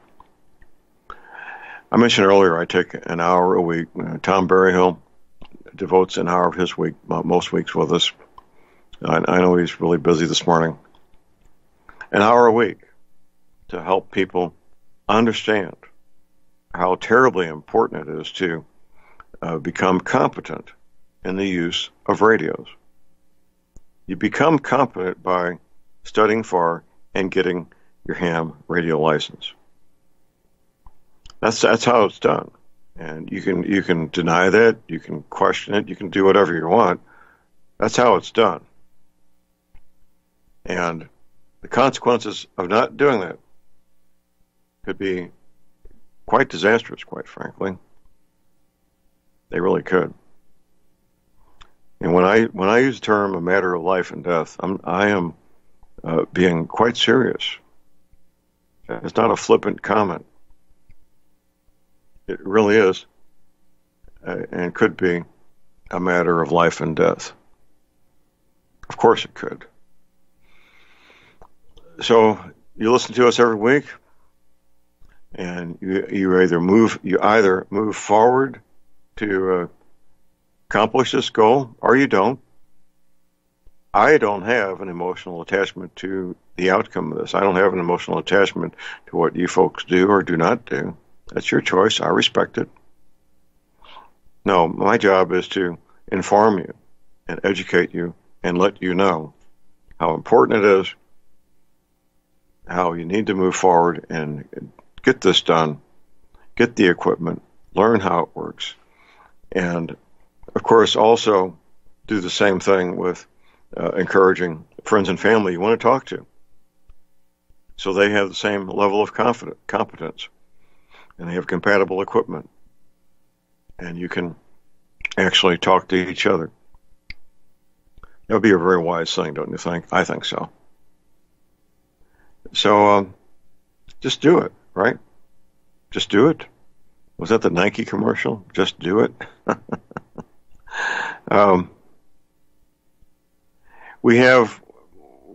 I mentioned earlier I take an hour a week. Tom Berryhill devotes an hour of his week, most weeks with us. I know he's really busy this morning. An hour a week to help people understand how terribly important it is to become competent in the use of radios. You become competent by studying for and getting your ham radio license. That's how it's done. And you can deny that, you can question it, you can do whatever you want. That's how it's done. And the consequences of not doing that could be quite disastrous, quite frankly. They really could. And when I use the term a matter of life and death, I am being quite serious. It's not a flippant comment. It really is, and could be, a matter of life and death. Of course it could. So you listen to us every week, and you either move forward to accomplish this goal, or you don't. I don't have an emotional attachment to the outcome of this. I don't have an emotional attachment to what you folks do or do not do. That's your choice. I respect it. No, my job is to inform you and educate you and let you know how important it is, how you need to move forward and get this done, get the equipment, learn how it works, and, of course, also do the same thing with encouraging friends and family you want to talk to so they have the same level of competence and they have compatible equipment and you can actually talk to each other. That would be a very wise thing, don't you think? I think so. So just do it, right? Just do it. Was that the Nike commercial? Just do it.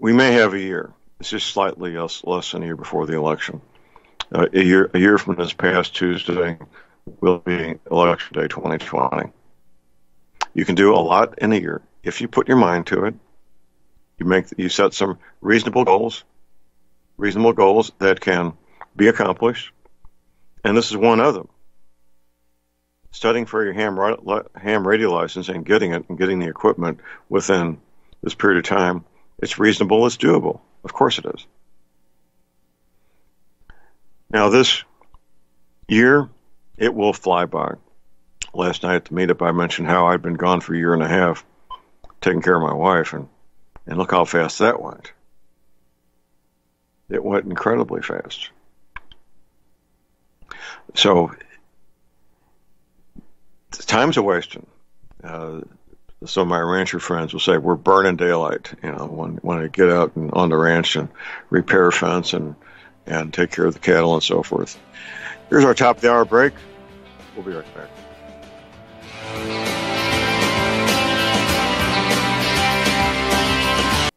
We may have a year. It's just slightly less than a year before the election. A year from this past Tuesday will be Election Day 2020. You can do a lot in a year if you put your mind to it. You set some reasonable goals that can be accomplished, and this is one of them. Studying for your ham radio license and getting it and getting the equipment within this period of time, it's reasonable, it's doable. Of course it is. Now this year, it will fly by. Last night at the meetup, I mentioned how I'd been gone for a year and a half, taking care of my wife, and look how fast that went. It went incredibly fast. So time's a wasting. Some of my rancher friends will say we're burning daylight, when I get out and on the ranch and repair a fence and take care of the cattle and so forth. Here's our top of the hour break. We'll be right back.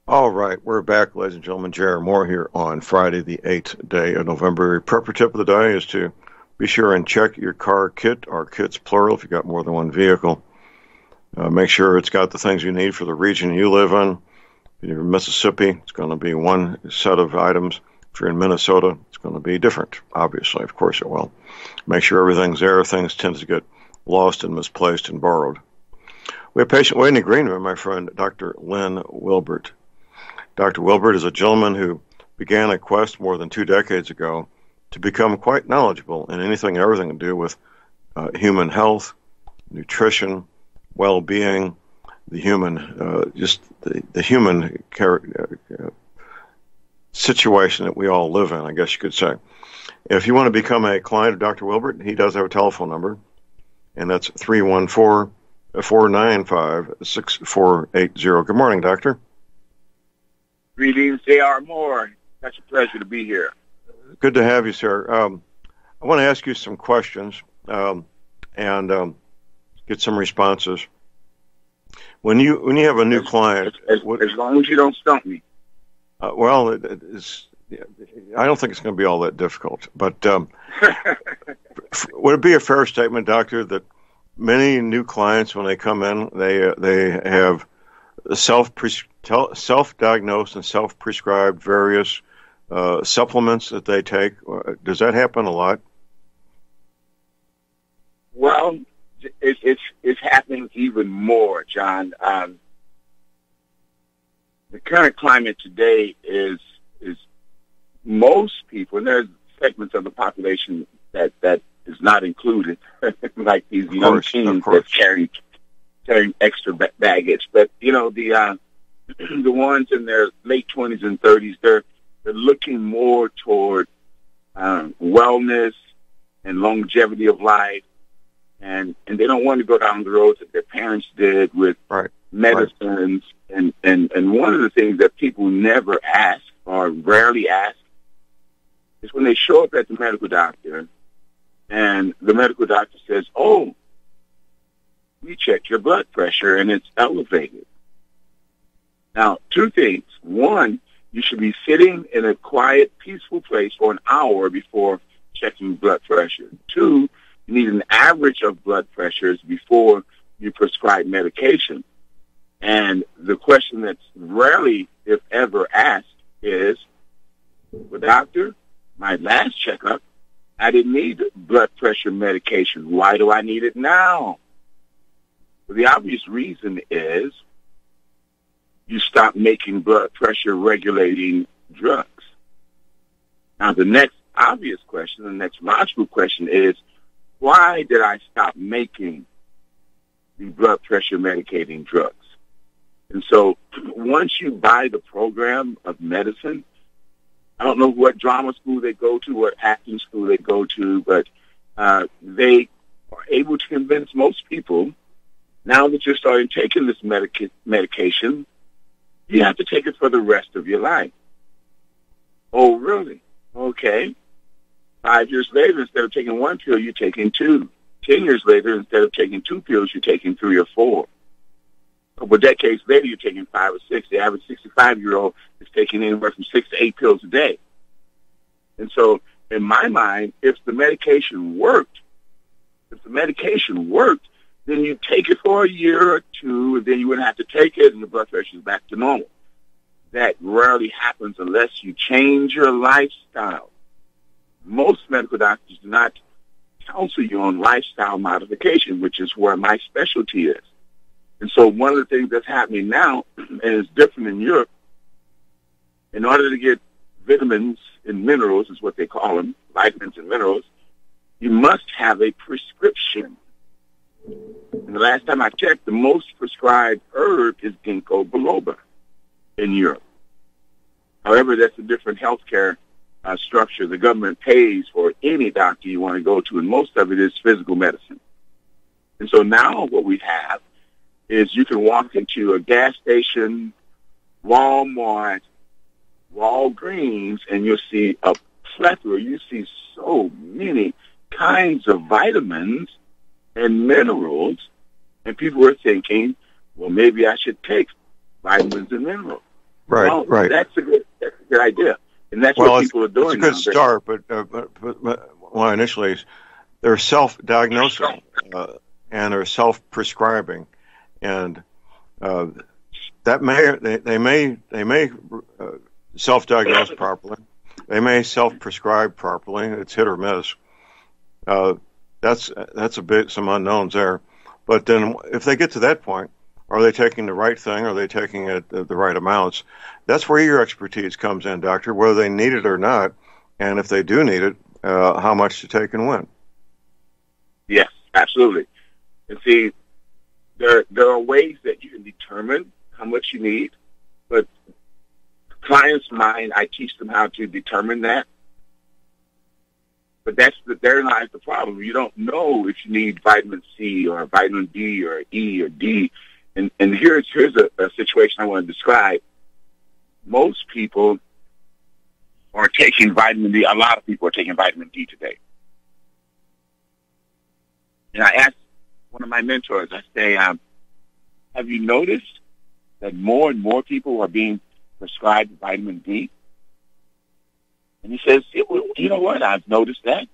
All right, we're back, ladies and gentlemen. Jared Moore here on Friday, the 8th day of November. Prepper tip of the day is to be sure and check your car kit, or kits plural if you've got more than one vehicle. Make sure it's got the things you need for the region you live in. If you're in Mississippi, it's going to be one set of items. If you're in Minnesota, it's going to be different, obviously. Of course it will. Make sure everything's there. Things tend to get lost and misplaced and borrowed. We have a patient waiting in the green room, my friend, Dr. Lynn Wilbert. Dr. Wilbert is a gentleman who began a quest more than 2 decades ago to become quite knowledgeable in anything and everything to do with human health, nutrition, well-being, the human, the human situation that we all live in, I guess you could say. If you want to become a client of Dr. Wilbert, he does have a telephone number, and that's 314-495-6480. Good morning, Doctor. Greetings, J.R. Moore. Such a pleasure to be here. Good to have you, sir. I want to ask you some questions and get some responses. When you have a new client, as long as you don't stump me. Well, I don't think it's going to be all that difficult. But would it be a fair statement, Doctor, that many new clients, when they come in, they have self-diagnosed and self-prescribed various supplements that they take? Does that happen a lot? Well, it's happening even more, John. The current climate today is most people, and there's segments of the population that is not included, like these young teens that carrying extra baggage. But the ones in their late 20s and 30s, they're looking more toward wellness and longevity of life, and they don't want to go down the road that their parents did with medicines. And one of the things that people never ask or rarely ask is when they show up at the medical doctor and the medical doctor says, "Oh, we checked your blood pressure and it's elevated." Now, two things. One, you should be sitting in a quiet, peaceful place for an hour before checking blood pressure. Two, you need an average of blood pressures before you prescribe medication. And the question that's rarely, if ever, asked is, "Well, doctor, my last checkup, I didn't need blood pressure medication. Why do I need it now?" Well, the obvious reason is you stop making blood pressure regulating drugs. Now, the next obvious question, the next logical question is, why did I stop making the blood pressure medicating drugs? And so once you buy the program of medicine, I don't know what drama school they go to, what acting school they go to, but they are able to convince most people, now that you're starting taking this medication, you have to take it for the rest of your life. Oh, really? Okay. 5 years later, instead of taking one pill, you're taking two. 10 years later, instead of taking two pills, you're taking 3 or 4. A couple of decades later, you're taking 5 or 6. The average 65-year-old is taking anywhere from 6 to 8 pills a day. And so, in my mind, if the medication worked, then you take it for a year or two, and then you wouldn't have to take it, and the blood pressure is back to normal. That rarely happens unless you change your lifestyle. Most medical doctors do not counsel you on lifestyle modification, which is where my specialty is. And so one of the things that's happening now, and it's different in Europe, in order to get vitamins and minerals, is what they call them, vitamins and minerals, you must have a prescription. And the last time I checked, the most prescribed herb is ginkgo biloba in Europe. However, that's a different healthcare structure. The government pays for any doctor you want to go to, and most of it is physical medicine. And so now what we have is you can walk into a gas station, Walmart, Walgreens, and you'll see a plethora. You see so many kinds of vitamins and minerals, and people are thinking, well, maybe I should take vitamins and minerals. Right. That's a good idea, and that's what people are doing. It's a good start, but well, initially they're self-diagnosing and are self-prescribing, and that they may self-diagnose properly. They may self-prescribe properly. It's hit or miss. That's a bit some unknowns there. But then if they get to that point, are they taking the right thing? Are they taking it the right amounts? That's where your expertise comes in, doctor, whether they need it or not. And if they do need it, how much to take and when. Yes, absolutely. And see, there are ways that you can determine how much you need, but clients of mine, I teach them how to determine that. But therein lies the problem. You don't know if you need vitamin C or vitamin D or E or D. And here's a situation I want to describe. Most people are taking vitamin D. A lot of people are taking vitamin D today. And I asked one of my mentors, I say, have you noticed that more and more people are being prescribed vitamin D? And he says, you know what, I've noticed that.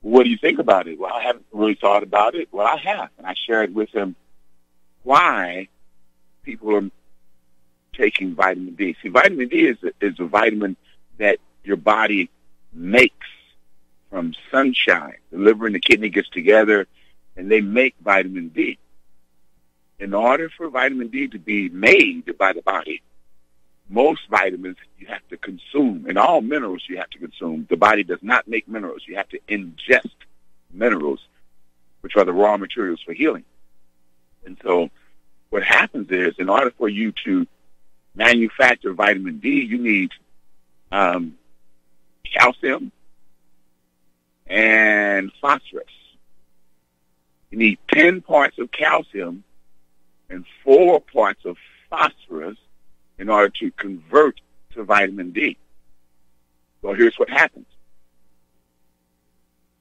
What do you think about it? Well, I haven't really thought about it. Well, I have. And I shared with him why people are taking vitamin D. See, vitamin D is a vitamin that your body makes from sunshine. The liver and the kidney gets together, and they make vitamin D. In order for vitamin D to be made by the body, most vitamins you have to consume, and all minerals you have to consume. The body does not make minerals. You have to ingest minerals, which are the raw materials for healing. And so what happens is, in order for you to manufacture vitamin D, you need calcium and phosphorus. You need 10 parts of calcium and 4 parts of phosphorus in order to convert to vitamin D. So here's what happens.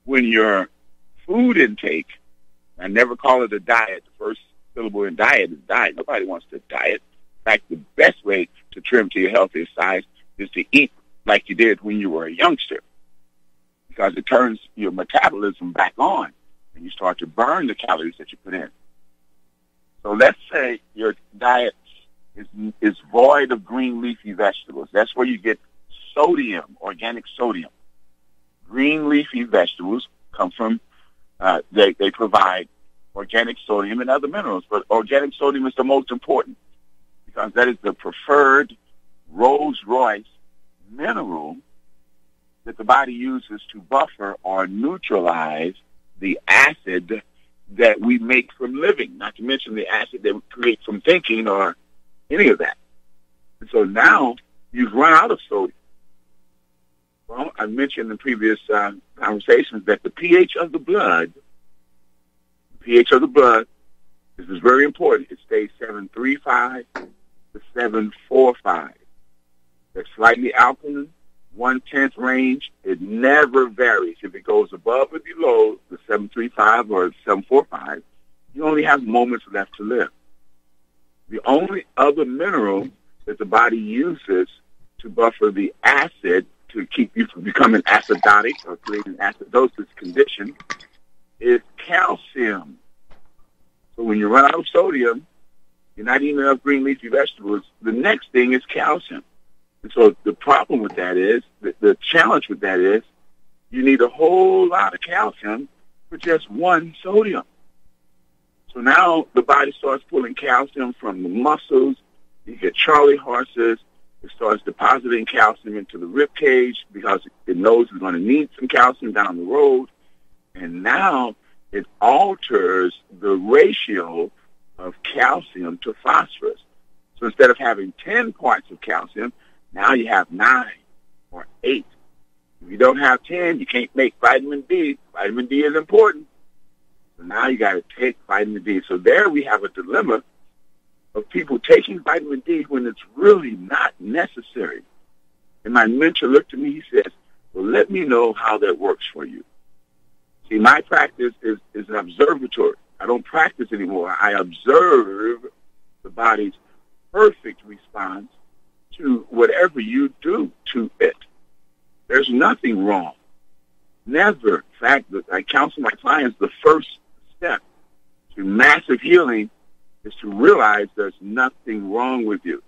When your food intake, I never call it a diet. The first syllable in diet is diet. Nobody wants to diet. In fact, the best way to trim to your healthiest size is to eat like you did when you were a youngster, because it turns your metabolism back on and you start to burn the calories that you put in. So let's say your diet is void of green leafy vegetables. That's where you get sodium, organic sodium. Green leafy vegetables come from, they provide organic sodium and other minerals, but organic sodium is the most important because that is the preferred Rolls-Royce mineral that the body uses to buffer or neutralize the acid that we make from living, not to mention the acid that we create from thinking or any of that. And so now you've run out of sodium. Well, I mentioned in previous conversations that the pH of the blood, this is very important. It stays 7.35 to 7.45. That's slightly alkaline, 1/10 range. It never varies. If it goes above or below the 7.35 or 7.45, you only have moments left to live. The only other mineral that the body uses to buffer the acid to keep you from becoming acidotic or creating an acidosis condition is calcium. So when you run out of sodium, you're not eating enough green leafy vegetables, the next thing is calcium. And so the problem with that is, the challenge with that is, you need a whole lot of calcium for just one sodium. So now the body starts pulling calcium from the muscles. You get Charlie horses. It starts depositing calcium into the rib cage because it knows it's going to need some calcium down the road. And now it alters the ratio of calcium to phosphorus. So instead of having 10 parts of calcium, now you have 9 or 8. If you don't have 10, you can't make vitamin D. Vitamin D is important. So now you got to take vitamin D. So there we have a dilemma of people taking vitamin D when it's really not necessary. And my mentor looked at me, he says, well, let me know how that works for you. See, my practice is an observatory. I don't practice anymore. I observe the body's perfect response to whatever you do to it. There's nothing wrong. Never. In fact, I counsel my clients, the first step to massive healing is to realize there's nothing wrong with you.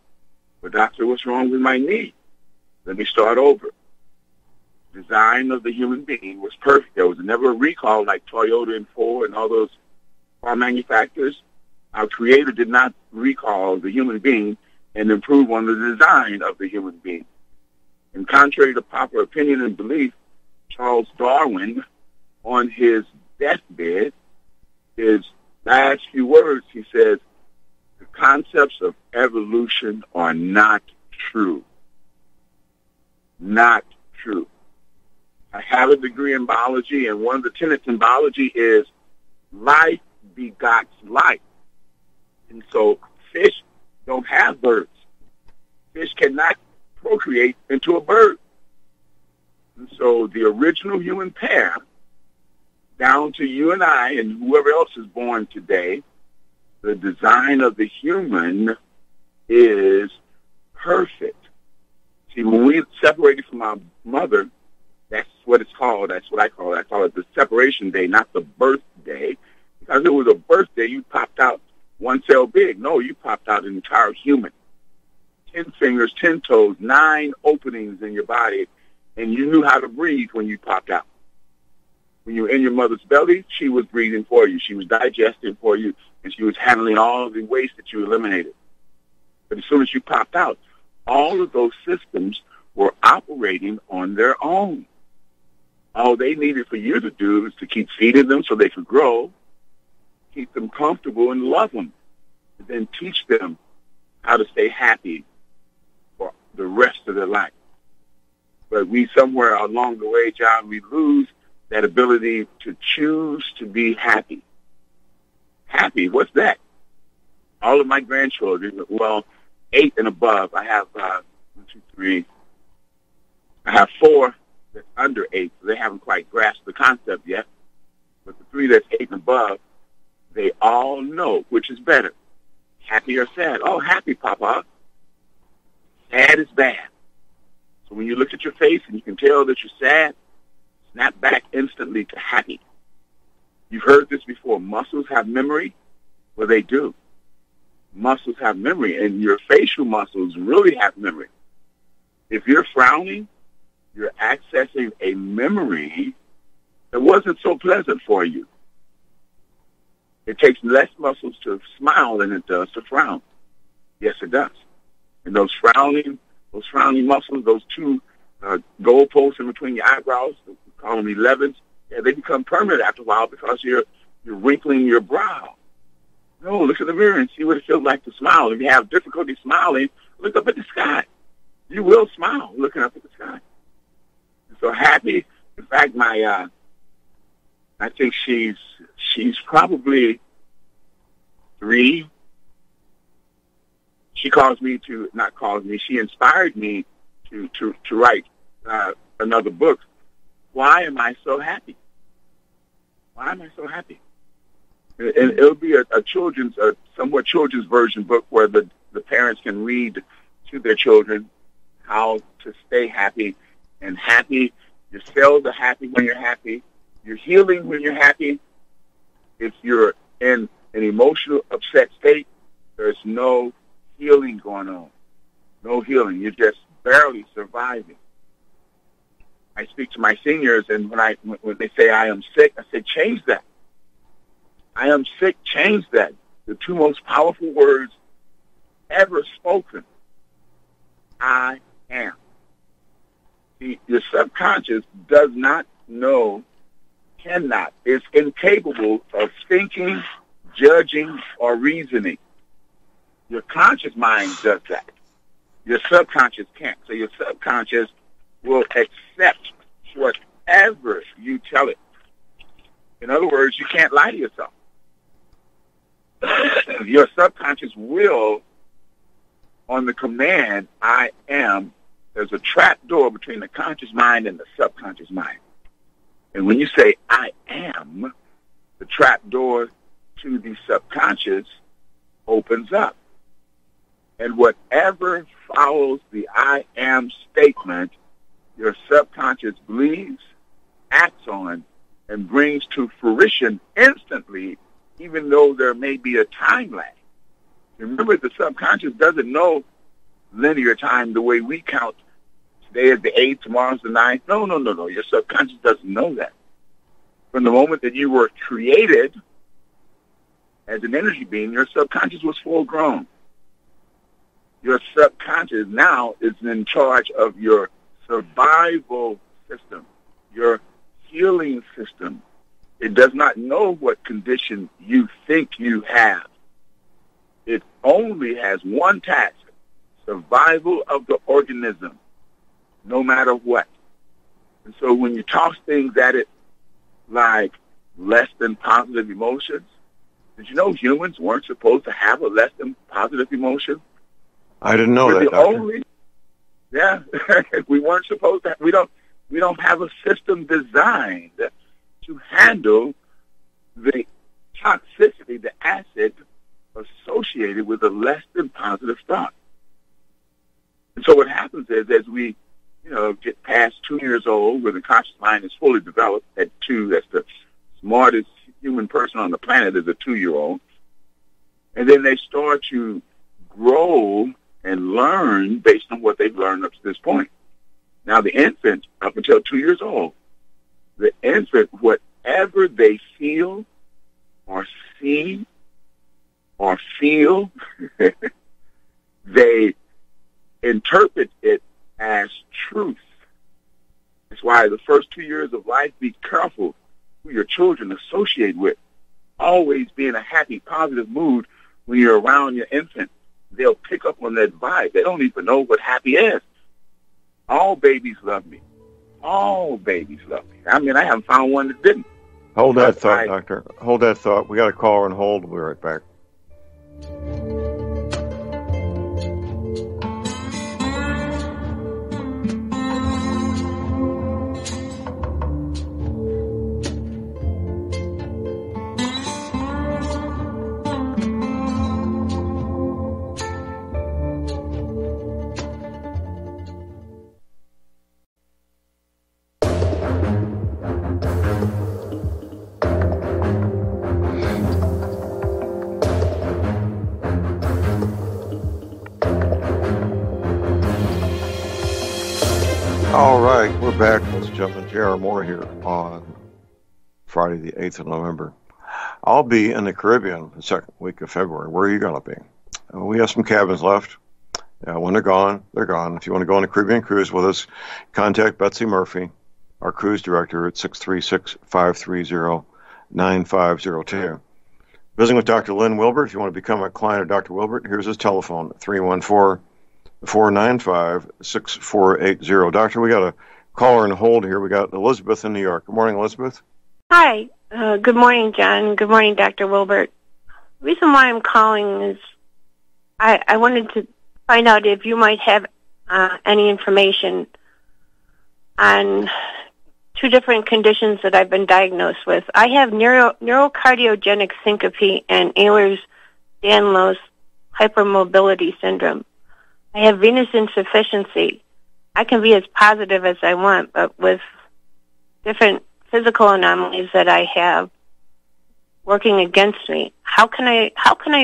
But doctor, what's wrong with my knee? Let me start over. Design of the human being was perfect. There was never a recall like Toyota and Ford and all those car manufacturers. Our creator did not recall the human being and improve on the design of the human being. And contrary to popular opinion and belief, Charles Darwin, on his deathbed, his last few words, he says, the concepts of evolution are not true. Not true. I have a degree in biology, and one of the tenets in biology is life begots life. And so fish don't have birds. Fish cannot procreate into a bird. And so the original human pair, down to you and I and whoever else is born today, the design of the human is perfect. See, when we separated from our mother, that's what it's called. That's what I call it. I call it the separation day, not the birthday. Because it was a birthday, you popped out one cell big. No, you popped out an entire human. 10 fingers, 10 toes, 9 openings in your body, and you knew how to breathe when you popped out. When you were in your mother's belly, she was breathing for you. She was digesting for you, and she was handling all of the waste that you eliminated. But as soon as you popped out, all of those systems were operating on their own. All they needed for you to do is to keep feeding them so they could grow, keep them comfortable, and love them, and then teach them how to stay happy for the rest of their life. But we somewhere along the way, John, we lose that ability to choose to be happy. Happy, what's that? All of my grandchildren, well, 8 and above. I have 1, 2, 3. I have 4 that's under 8, so they haven't quite grasped the concept yet. But the 3 that's 8 and above, they all know which is better, happy or sad. Oh, happy, Papa. Sad is bad. So when you look at your face and you can tell that you're sad, snap back instantly to happy. You've heard this before. Muscles have memory. Well, they do. Muscles have memory, and your facial muscles really have memory. If you're frowning, you're accessing a memory that wasn't so pleasant for you. It takes less muscles to smile than it does to frown. Yes, it does. And those frowning muscles, those 2 goalposts in between your eyebrows, we call them 11s, yeah, they become permanent after a while because you're wrinkling your brow. No, look in the mirror and see what it feels like to smile. If you have difficulty smiling, look up at the sky. You will smile looking up at the sky. So happy. In fact, I think she's probably 3. She inspired me to write another book. Why am I so happy? Why am I so happy? And it'll be a somewhat children's version book where the parents can read to their children how to stay happy. And happy, your cells are happy when you're happy. You're healing when you're happy. If you're in an emotional upset state, there's no healing going on. No healing. You're just barely surviving. I speak to my seniors, and when they say I am sick, I say change that. I am sick, change that. The 2 most powerful words ever spoken. I am. Your subconscious does not know, cannot, is incapable of thinking, judging, or reasoning. Your conscious mind does that. Your subconscious can't. So your subconscious will accept whatever you tell it. In other words, you can't lie to yourself. Your subconscious will, on the command, I am, there's a trap door between the conscious mind and the subconscious mind. And when you say I am, the trap door to the subconscious opens up. And whatever follows the I am statement, your subconscious believes, acts on, and brings to fruition instantly, even though there may be a time lag. Remember, the subconscious doesn't know linear time the way we count. Today is the 8th, tomorrow's the 9th. No. Your subconscious doesn't know that. From the moment that you were created as an energy being, your subconscious was full grown. Your subconscious now is in charge of your survival system, your healing system. It does not know what condition you think you have. It only has one task, survival of the organism, no matter what. And so when you toss things at it like less than positive emotions, did you know humans weren't supposed to have a less than positive emotion? I didn't know that, Doctor. Yeah, we weren't supposed to. We don't have a system designed to handle the toxicity, the acid associated with a less than positive thought. And so what happens is, as we, get past 2 years old, where the conscious mind is fully developed at 2, that's the smartest human person on the planet is a 2-year-old, and then they start to grow and learn based on what they've learned up to this point. Now, the infant, up until 2 years old, the infant, whatever they feel or see or feel, they interpret it as truth. That's why the first 2 years of life, be careful who your children associate with. Always be in a happy, positive mood when you're around your infant. They'll pick up on that vibe. They don't even know what happy is. All babies love me. All babies love me. I mean, I haven't found one that didn't. Hold that thought, Doctor. Hold that thought. We got a caller on hold. We'll be right back. All right, we're back, ladies and gentlemen. J.R. Moore here on Friday, the 8th of November. I'll be in the Caribbean the second week of February. Where are you going to be? We have some cabins left. When they're gone, they're gone. If you want to go on a Caribbean cruise with us, contact Betsy Murphy, our cruise director, at 636-530-9502. Visiting with Dr. Lynn Wilbert. If you want to become a client of Dr. Wilbert, here's his telephone, 314-495-6480. Doctor, we got a caller on hold here. We got Elizabeth in New York. Good morning, Elizabeth. Hi. Good morning, John. Good morning, Dr. Wilbert. The reason why I'm calling is I wanted to find out if you might have any information on two different conditions that I've been diagnosed with. I have neurocardiogenic syncope and Ehlers-Danlos hypermobility syndrome. I have venous insufficiency. I can be as positive as I want, but with different physical anomalies that I have working against me, how can I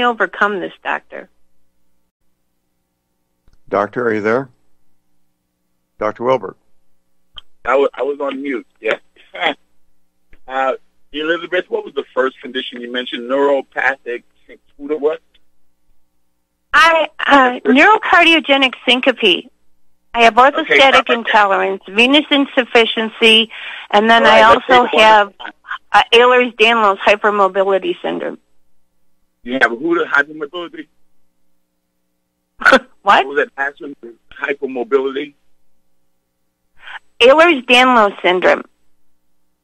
overcome this, doctor? Doctor, are you there? Dr. Wilbert. I was on mute, yeah. Elizabeth, what was the first condition you mentioned? Neuropathic, what? Neurocardiogenic syncope. I have orthostatic intolerance, venous insufficiency, and then I also have Ehlers-Danlos hypermobility syndrome. You have hypermobility? What? What was that last one? Hypermobility? Ehlers-Danlos syndrome.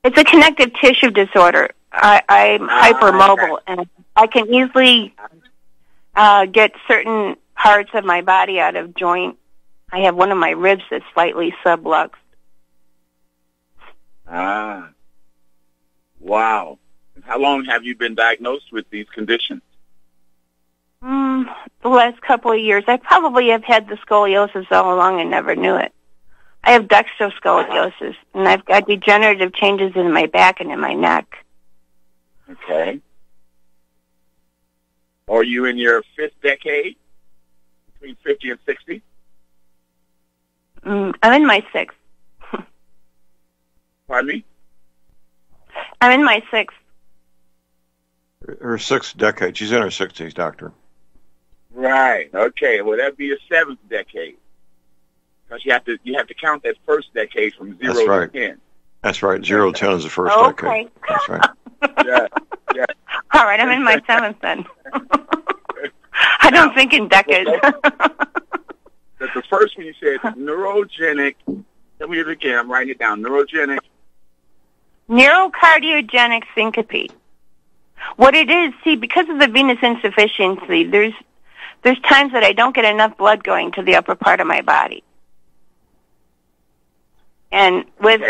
It's a connective tissue disorder. I'm hypermobile, and I can easily get certain parts of my body out of joint. I have one of my ribs that's slightly subluxed. Ah. Wow. And how long have you been diagnosed with these conditions? The last couple of years. I probably have had the scoliosis all along and never knew it. I have dextroscoliosis, and I've got degenerative changes in my back and in my neck. Okay. Are you in your fifth decade, between 50 and 60? I'm in my sixth. Pardon me? I'm in my sixth. Her sixth decade. She's in her 60s, doctor. Right. Okay. Well, that'd be your seventh decade. Because you have to count that first decade from 0 to 10. That's right. 0 to 10 is the first decade. That's right. Yeah. All right, I'm in my seventh then. I don't think in decades. That's the first one you said, neurogenic. Tell me it again. I'm writing it down. Neurocardiogenic syncope. What it is, see, because of the venous insufficiency, there's times that I don't get enough blood going to the upper part of my body. And with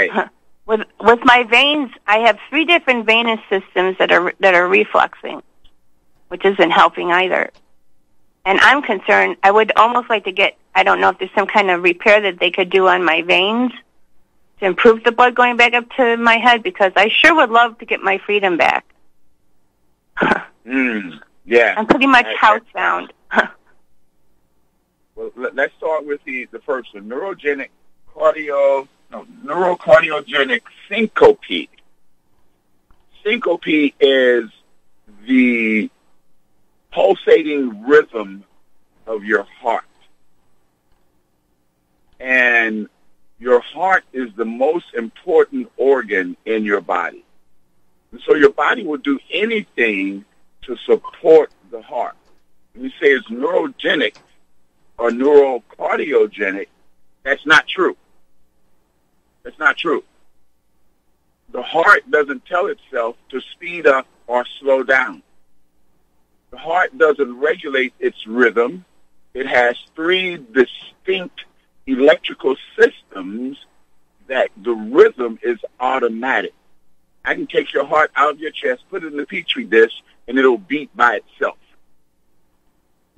my veins, I have 3 different venous systems that are refluxing, which isn't helping either. And I'm concerned, I would almost like to get, I don't know if there's some kind of repair that they could do on my veins to improve the blood going back up to my head, because I sure would love to get my freedom back. Yeah. I'm pretty much housebound. Well, let's start with the first one, neurocardiogenic syncope. syncope is the pulsating rhythm of your heart. And your heart is the most important organ in your body. And so your body will do anything to support the heart. When you say it's neurogenic or neurocardiogenic, that's not true. That's not true. The heart doesn't tell itself to speed up or slow down. The heart doesn't regulate its rhythm. It has three distinct electrical systems that the rhythm is automatic. I can take your heart out of your chest, put it in a petri dish, and it'll beat by itself.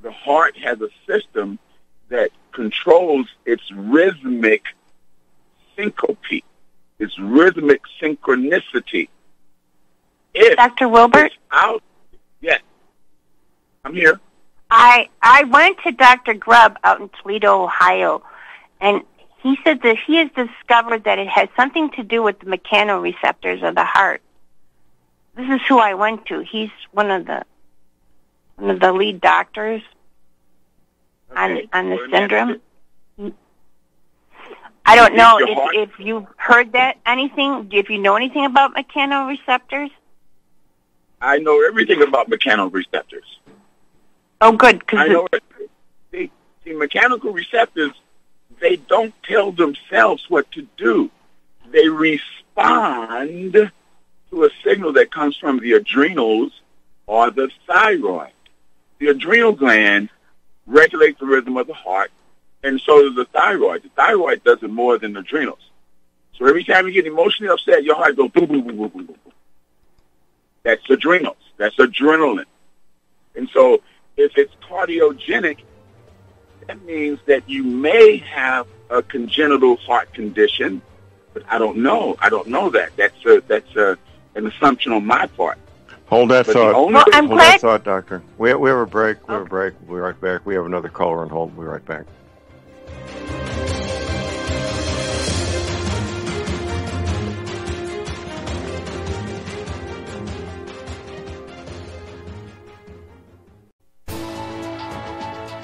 The heart has a system that controls its rhythmic syncope, its rhythmic synchronicity. If Dr. Wilbert? Yes, I'm here. I went to Dr. Grubb out in Toledo, Ohio, and he said that he has discovered that it has something to do with the mechanoreceptors of the heart. This is who I went to. He's one of the lead doctors on the syndrome. I don't know if you've heard that anything. If you know anything about mechanoreceptors. I know everything about mechanoreceptors. Oh, good. I know it. See, mechanical receptors, they don't tell themselves what to do. They respond to a signal that comes from the adrenals or the thyroid. The adrenal gland regulates the rhythm of the heart, and so does the thyroid. The thyroid does it more than the adrenals. So every time you get emotionally upset, your heart goes boom, boom, boom, boom, boom, boom. That's adrenals. That's adrenaline. And so if it's cardiogenic, that means that you may have a congenital heart condition, but I don't know. I don't know that. That's an assumption on my part. Hold that thought. Well, I'm hold glad. that thought, Doctor. We have a break. We have a break. We'll be right back. We have another caller on hold. We'll be right back.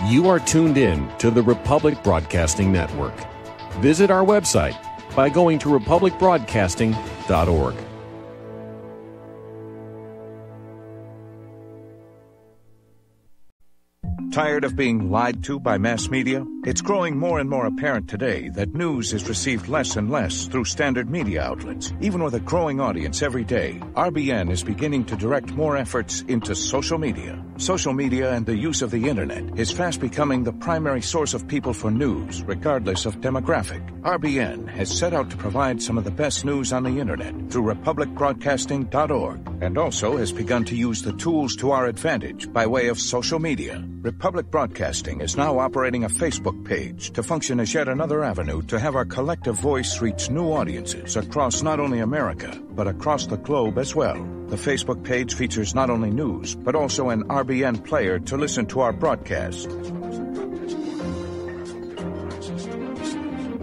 You are tuned in to the Republic Broadcasting Network. Visit our website by going to republicbroadcasting.org. Tired of being lied to by mass media? It's growing more and more apparent today that news is received less and less through standard media outlets. Even with a growing audience every day, RBN is beginning to direct more efforts into social media. Social media and the use of the internet is fast becoming the primary source of people for news, regardless of demographic. RBN has set out to provide some of the best news on the internet through republicbroadcasting.org, and also has begun to use the tools to our advantage by way of social media. Republic Broadcasting is now operating a Facebook page to function as yet another avenue to have our collective voice reach new audiences across not only America, but across the globe as well. The Facebook page features not only news, but also an RBN player to listen to our broadcasts.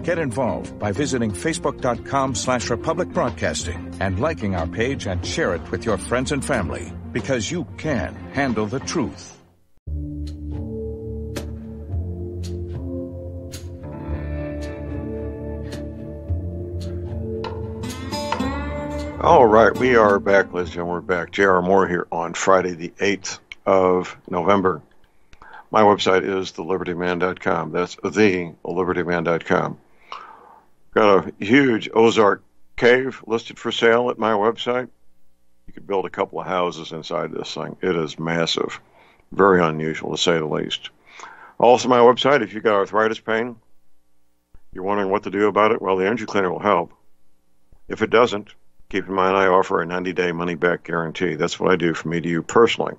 Get involved by visiting facebook.com/Republic Broadcasting and liking our page and share it with your friends and family, because you can handle the truth. All right, we are back, ladies and gentlemen. We're back. J.R. Moore here on Friday, the 8th of November. My website is thelibertyman.com. That's thelibertyman.com. Got a huge Ozark cave listed for sale at my website. You could build a couple of houses inside this thing. It is massive. Very unusual, to say the least. Also, my website, if you got arthritis pain, you're wondering what to do about it, well, the energy cleaner will help. If it doesn't, keep in mind I offer a 90-day money-back guarantee. That's what I do from me to you personally.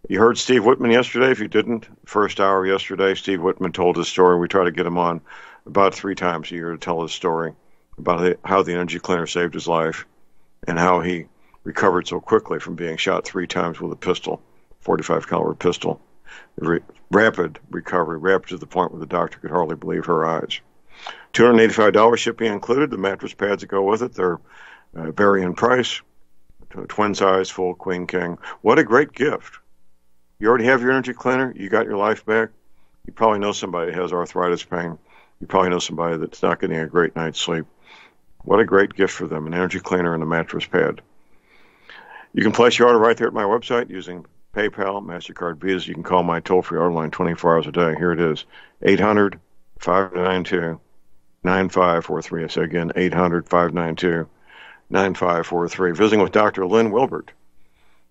You heard Steve Whitman yesterday. If you didn't, first hour yesterday, Steve Whitman told his story. We try to get him on about 3 times a year to tell his story about how the energy cleaner saved his life and how he recovered so quickly from being shot 3 times with a pistol, 45 caliber pistol. Rapid recovery, rapid to the point where the doctor could hardly believe her eyes. $285 shipping included. The mattress pads that go with it, they're vary in price. twin size, full, queen, king. What a great gift. You already have your energy cleaner. You got your life back. You probably know somebody that has arthritis pain. You probably know somebody that's not getting a great night's sleep. What a great gift for them, an energy cleaner and a mattress pad. You can place your order right there at my website using PayPal, MasterCard, Visa. You can call my toll-free order line 24 hours a day. Here it is, 800-592-9543. I say again, 800-592-9543. Visiting with Dr. Lynn Wilbert.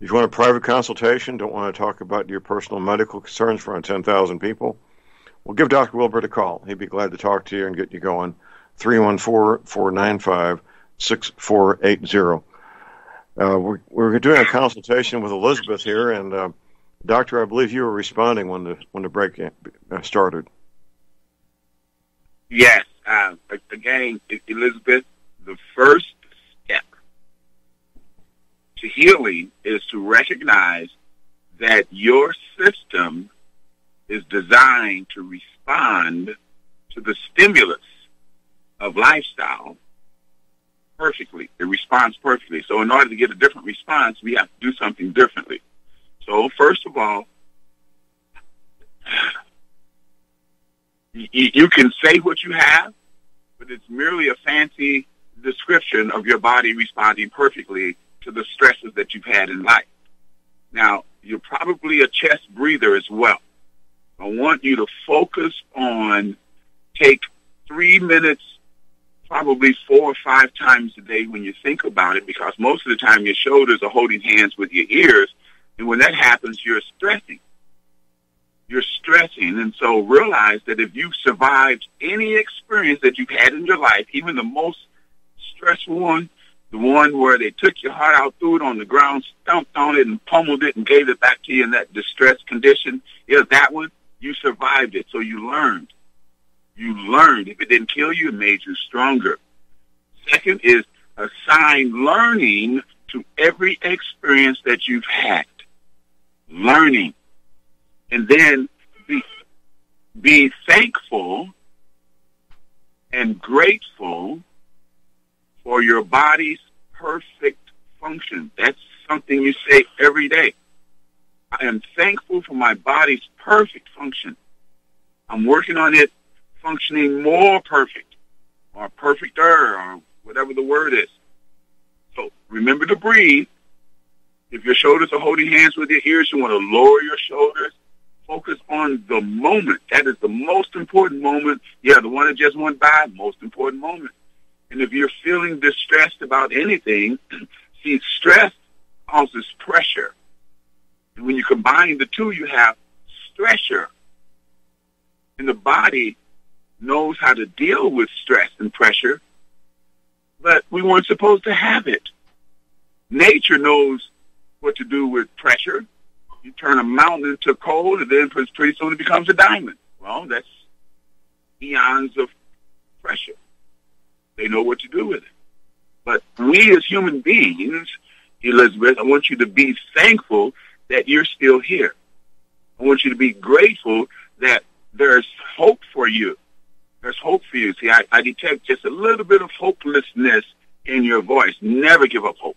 If you want a private consultation, don't want to talk about your personal medical concerns in front of 10,000 people, well, give Dr. Wilbert a call. He'd be glad to talk to you and get you going. 314-495-6480. We're doing a consultation with Elizabeth here, and Doctor, I believe you were responding when the break started. Yes. Again, Elizabeth, the first step to healing is to recognize that your system is designed to respond to the stimulus of lifestyle perfectly. It responds perfectly. So in order to get a different response, we have to do something differently. So first of all, you can say what you have, but it's merely a fancy description of your body responding perfectly to the stresses that you've had in life. Now, you're probably a chest breather as well. I want you to focus on, take 3 minutes, probably 4 or 5 times a day when you think about it, because most of the time your shoulders are holding hands with your ears, and when that happens, you're stressing. You're stressing, and so realize that if you've survived any experience that you've had in your life, even the most stressful one, the one where they took your heart out, threw it on the ground, stomped on it, and pummeled it and gave it back to you in that distressed condition, that one, you survived it, so you learned. You learned. If it didn't kill you, it made you stronger. Second is assign learning to every experience that you've had. Learning. And then be thankful and grateful for your body's perfect function. That's something you say every day. I am thankful for my body's perfect function. I'm working on it functioning more perfect, or perfecter, or whatever the word is. So remember to breathe. If your shoulders are holding hands with your ears, you want to lower your shoulders. Focus on the moment. That is the most important moment. Yeah, the one that just went by, most important moment. And if you're feeling distressed about anything, see, stress causes pressure. And when you combine the two, you have stressor. And the body knows how to deal with stress and pressure, but we weren't supposed to have it. Nature knows what to do with pressure. You turn a mountain into coal, and then pretty soon it becomes a diamond. Well, that's eons of pressure. They know what to do with it. But we as human beings, Elizabeth, I want you to be thankful that you're still here. I want you to be grateful that there's hope for you. There's hope for you. See, I detect just a little bit of hopelessness in your voice. Never give up hope.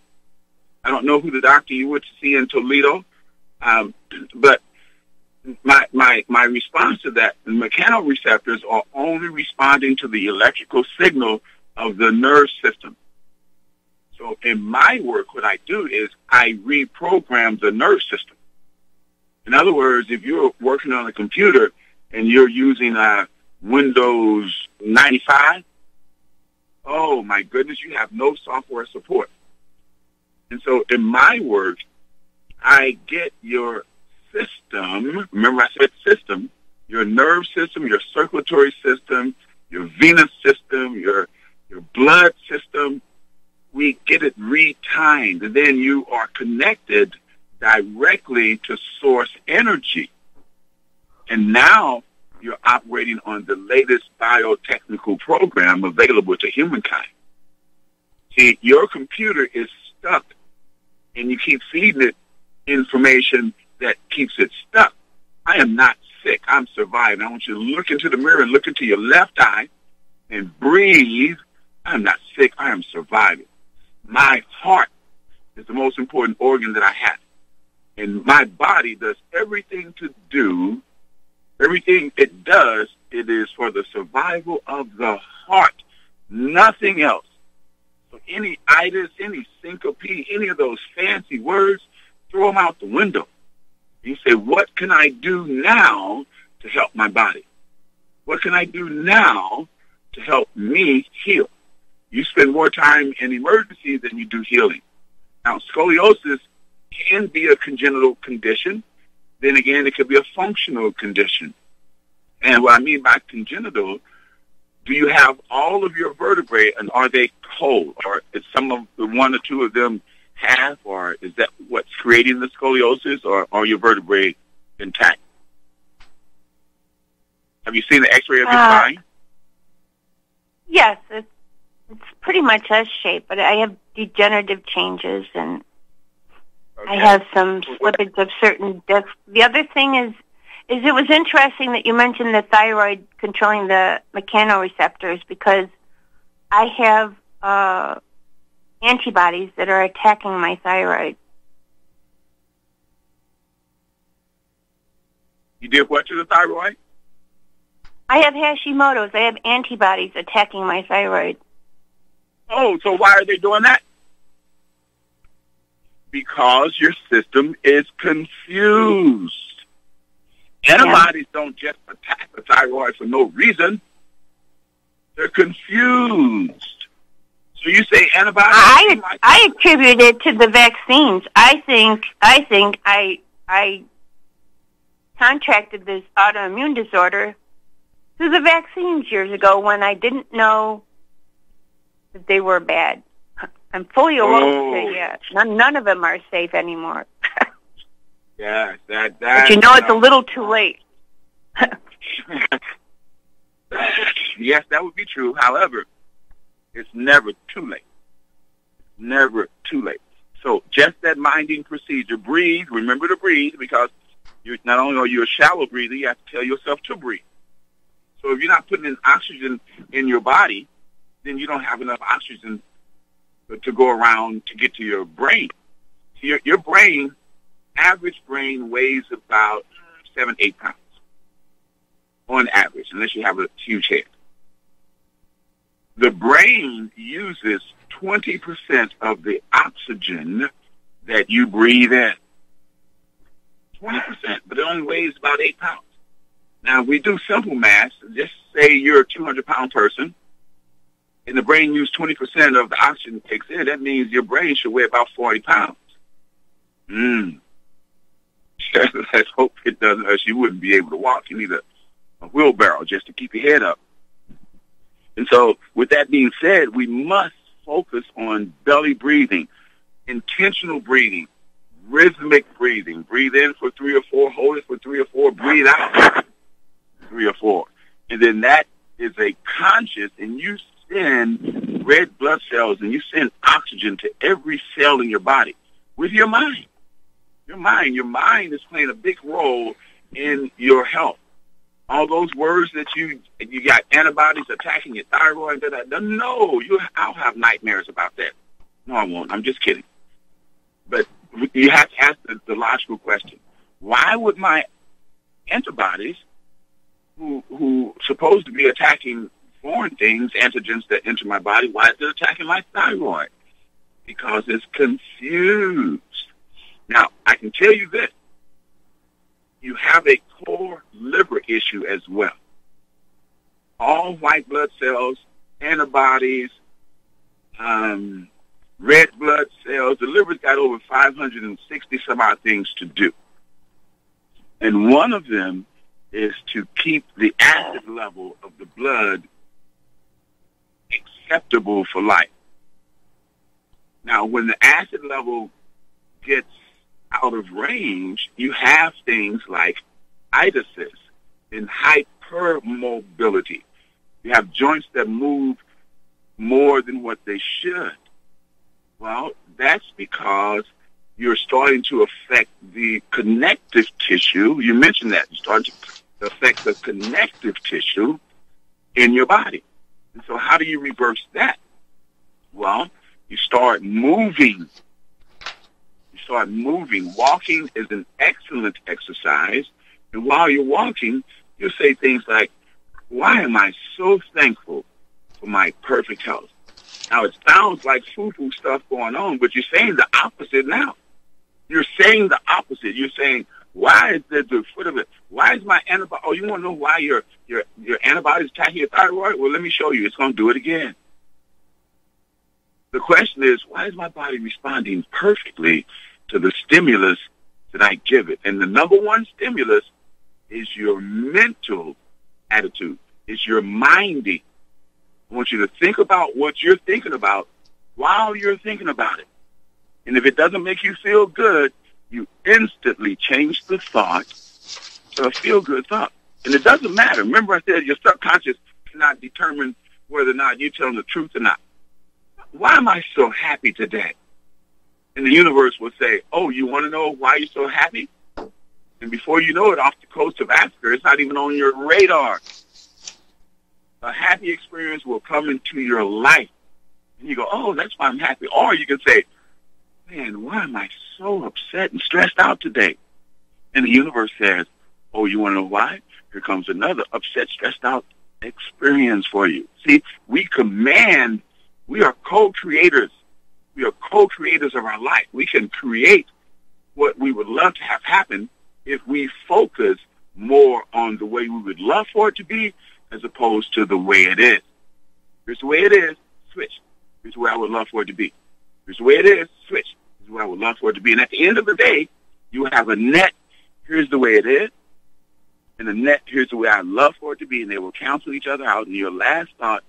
I don't know who the doctor you went to see in Toledo, but my response to that, the mechanoreceptors are only responding to the electrical signal of the nerve system. So in my work, what I do is I reprogram the nerve system. In other words, if you're working on a computer and you're using Windows 95, oh my goodness, you have no software support. And so in my work, I get your system, remember I said system, your nerve system, your circulatory system, your venous system, your blood system, we get it retimed, and then you are connected directly to source energy. And now you're operating on the latest biotechnical program available to humankind. See, your computer is stuck, and you keep feeding it information that keeps it stuck. I am not sick. I'm surviving. I want you to look into the mirror and look into your left eye and breathe. I'm not sick. I am surviving. My heart is the most important organ that I have. And my body does everything it does, it is for the survival of the heart, nothing else. So any itis, any syncope, any of those fancy words, throw them out the window. You say, what can I do now to help my body? What can I do now to help me heal? You spend more time in emergencies than you do healing. Now, scoliosis can be a congenital condition. Then again, it could be a functional condition. And what I mean by congenital, do you have all of your vertebrae, and are they whole? Or is some of the one or two of them half, or is that what's creating the scoliosis, or are your vertebrae intact? Have you seen the x-ray of your spine? Yes, it's pretty much S-shaped, but I have degenerative changes, and I have some slippage of certain discs. The other thing is it was interesting that you mentioned the thyroid controlling the mechanoreceptors, because I have antibodies that are attacking my thyroid. You did what to the thyroid? I have Hashimoto's. I have antibodies attacking my thyroid. Oh, so why are they doing that? Because your system is confused. Antibodies don't just attack the thyroid for no reason. They're confused. So you say antibodies? I attribute it to the vaccines. I think I contracted this autoimmune disorder through the vaccines years ago when I didn't know that they were bad. I'm fully aware that none of them are safe anymore. Yes, that. But you know, it's a little too late. Yes, that would be true. However, it's never too late. Never too late. So just that minding procedure. Breathe. Remember to breathe, because not only are you a shallow breather, you have to tell yourself to breathe. So if you're not putting in oxygen in your body, then you don't have enough oxygen to go around to get to your brain. So your brain, average brain, weighs about 7-8 pounds on average, unless you have a huge head. The brain uses 20% of the oxygen that you breathe in. 20%, but it only weighs about 8 pounds. Now, if we do simple math, just say you're a 200-pound person, and the brain uses 20% of the oxygen it takes in. That means your brain should weigh about 40 pounds. Let's hope it doesn't, or you wouldn't be able to walk. You need a wheelbarrow just to keep your head up. And so, with that being said, we must focus on belly breathing, intentional breathing, rhythmic breathing. Breathe in for 3 or 4, hold it for 3 or 4, breathe out 3 or 4. And then that is a conscious, and you send red blood cells and you send oxygen to every cell in your body with your mind. Your mind is playing a big role in your health. All those words that you got antibodies attacking your thyroid, no, I'll have nightmares about that. No, I won't. I'm just kidding. But you have to ask the logical question. Why would my antibodies, who supposed to be attacking foreign things, antigens that enter my body, why is it attacking my thyroid? Because it's confused. Now, I can tell you this. You have a core liver issue as well. All white blood cells, antibodies, red blood cells. The liver's got over 560 some odd things to do. And one of them is to keep the acid level of the blood acceptable for life. Now, when the acid level gets out of range, you have things like itises and hypermobility. You have joints that move more than what they should. Well, that's because you're starting to affect the connective tissue. You mentioned that. You start to affect the connective tissue in your body. And so how do you reverse that? Well, you start moving start moving. Walking is an excellent exercise. And while you're walking, you say things like, why am I so thankful for my perfect health? Now, it sounds like foo-foo stuff going on, but you're saying the opposite now. You're saying the opposite. You're saying, why is the foot of it? Why is my antibody? Oh, you want to know why your antibodies attacking your thyroid? Well, let me show you. It's going to do it again. The question is, why is my body responding perfectly to the stimulus that I give it? And the number one stimulus is your mental attitude. It's your minding. I want you to think about what you're thinking about while you're thinking about it. And if it doesn't make you feel good, you instantly change the thought to a feel-good thought. And it doesn't matter. Remember I said your subconscious cannot determine whether or not you're telling the truth or not. Why am I so happy today? And the universe will say, oh, you want to know why you're so happy? And before you know it, off the coast of Africa, it's not even on your radar. A happy experience will come into your life. And you go, oh, that's why I'm happy. Or you can say, man, why am I so upset and stressed out today? And the universe says, oh, you want to know why? Here comes another upset, stressed out experience for you. See, we are co-creators. We are co-creators of our life. We can create what we would love to have happen if we focus more on the way we would love for it to be as opposed to the way it is. Here's the way it is, switch. Here's the way I would love for it to be. Here's the way it is, switch. Here's the way I would love for it to be. And at the end of the day, you have a net, here's the way it is, and a net, here's the way I'd love for it to be, and they will cancel each other out. And your last thought,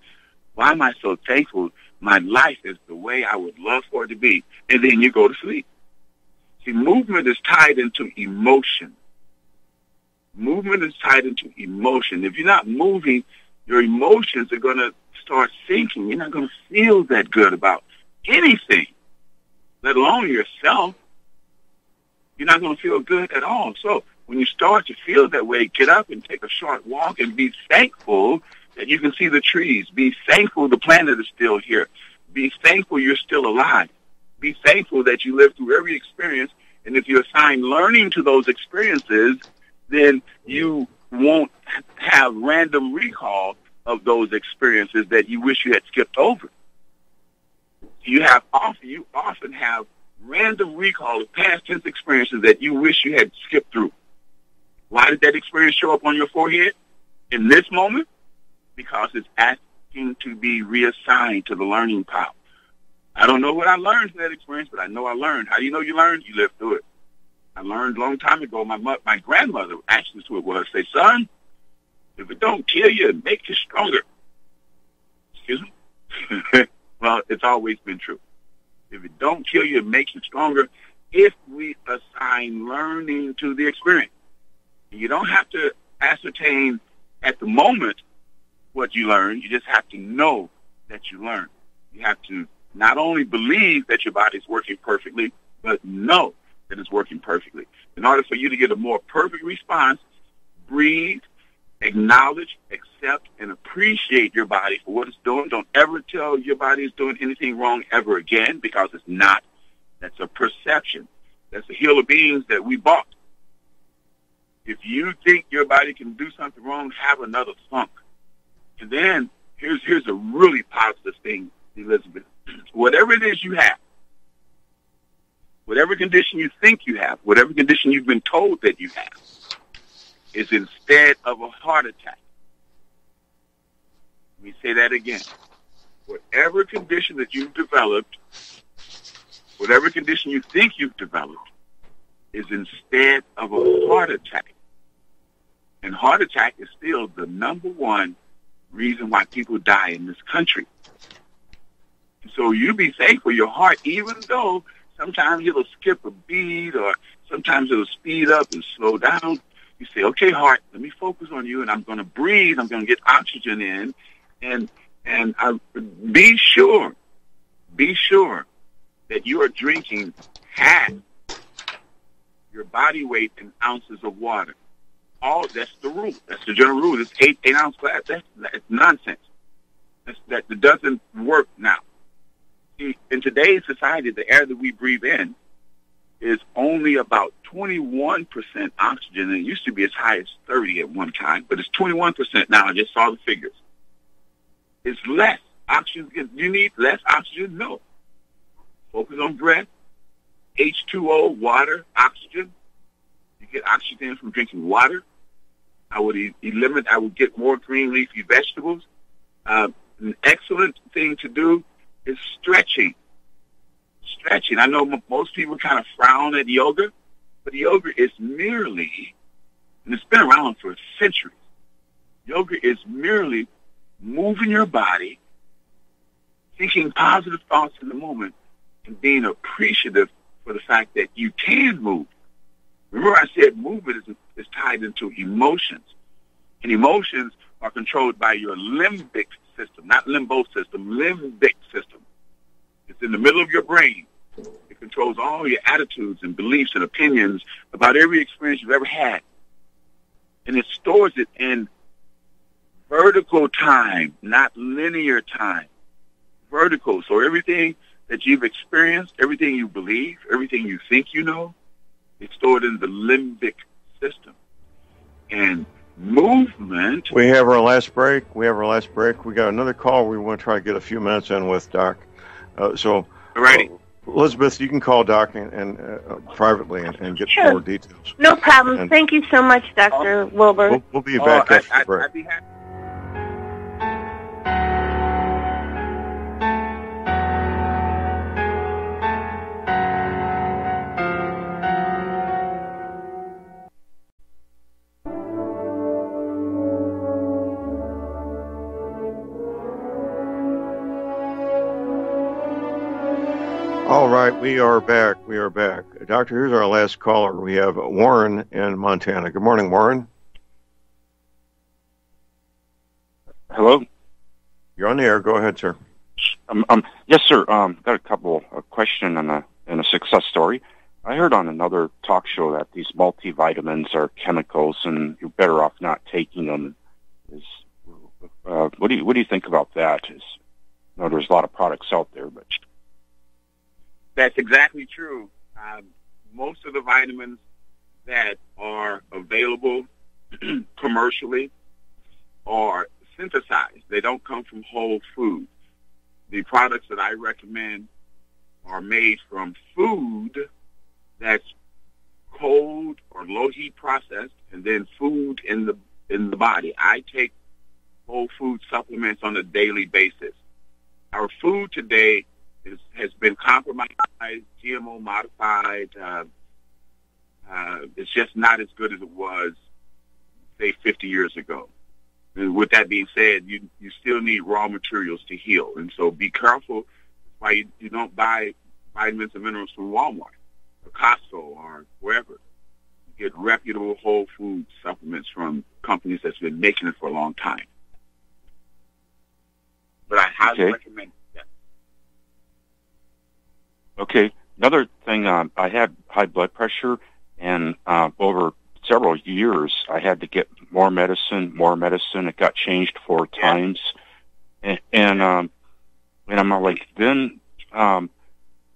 why am I so thankful? My life is the way I would love for it to be. And then you go to sleep. See, movement is tied into emotion. Movement is tied into emotion. If you're not moving, your emotions are going to start sinking. You're not going to feel that good about anything, let alone yourself. You're not going to feel good at all. So when you start to feel that way, get up and take a short walk and be thankful that you can see the trees. Be thankful the planet is still here. Be thankful you're still alive. Be thankful that you lived through every experience. And if you assign learning to those experiences, then you won't have random recall of those experiences that you wish you had skipped over. You often have random recall of past tense experiences that you wish you had skipped through. Why did that experience show up on your forehead in this moment? Because it's asking to be reassigned to the learning pile. I don't know what I learned from that experience, but I know I learned. How do you know you learned? You lived through it. I learned a long time ago. My grandmother actually to it was, say, son, if it don't kill you, it makes you stronger. Excuse me? Well, it's always been true. If it don't kill you, it makes you stronger if we assign learning to the experience. You don't have to ascertain at the moment what you learn. You just have to know that you learn. You have to not only believe that your body's working perfectly, but know that it's working perfectly. In order for you to get a more perfect response, breathe, acknowledge, accept, and appreciate your body for what it's doing. Don't ever tell your body is doing anything wrong ever again, because it's not. That's a perception. That's a hill of beans that we bought. If you think your body can do something wrong, have another thunk. And then here's a really positive thing, Elizabeth. Whatever it is you have, whatever condition you think you have, whatever condition you've been told that you have, is instead of a heart attack. Let me say that again. Whatever condition that you've developed, whatever condition you think you've developed, is instead of a heart attack. And heart attack is still the number one reason why people die in this country. So you be thankful your heart, even though sometimes it'll skip a beat or sometimes it'll speed up and slow down. You say, okay, heart, let me focus on you, and I'm going to breathe. I'm going to get oxygen in, and be sure that you are drinking half your body weight in ounces of water. That's the rule. That's the general rule. This 8-ounce glass, that's nonsense. That doesn't work now. See, in today's society, the air that we breathe in is only about 21% oxygen, and it used to be as high as 30 at one time, but it's 21% now. I just saw the figures. It's less oxygen. You need less oxygen? No. Focus on breath, H2O, water, oxygen. You get oxygen from drinking water. I would I would get more green leafy vegetables. An excellent thing to do is stretching. Stretching. I know most people kind of frown at yoga, but yoga is merely, and it's been around for centuries, yoga is merely moving your body, thinking positive thoughts in the moment, and being appreciative for the fact that you can move. Remember I said movement is tied into emotions, and emotions are controlled by your limbic system, not limbo system, limbic system. It's in the middle of your brain. It controls all your attitudes and beliefs and opinions about every experience you've ever had. And it stores it in vertical time, not linear time. Vertical. So everything that you've experienced, everything you believe, everything you think you know, it's stored in the limbic system. And movement... We have our last break. We got another call we want to try to get a few minutes in with, Doc. Alrighty. Elizabeth, you can call Doc and privately and get more details. No problem. Thank you so much, Dr. Wilbur. We'll be back after the break. I'd be happy. All right, we are back. Doctor, here's our last caller. We have Warren in Montana. Good morning, Warren. Hello? You're on the air. Go ahead, sir. Yes, sir. Got a couple of questions and a success story. I heard on another talk show that these multivitamins are chemicals and you're better off not taking them. What do you think about that? There's a lot of products out there, but... That's exactly true. Most of the vitamins that are available commercially are synthesized. They don't come from whole food. The products that I recommend are made from food that's cold or low heat processed, and then food in the body. I take whole food supplements on a daily basis. Our food today has been compromised, GMO modified. It's just not as good as it was, say, 50 years ago. And with that being said, you still need raw materials to heal. And so be careful why you don't buy vitamins and minerals from Walmart or Costco or wherever. You get reputable whole food supplements from companies that's been making it for a long time. But I highly recommend that. Okay. Another thing, I had high blood pressure, and over several years, I had to get more medicine. It got changed 4 times. And I'm like, then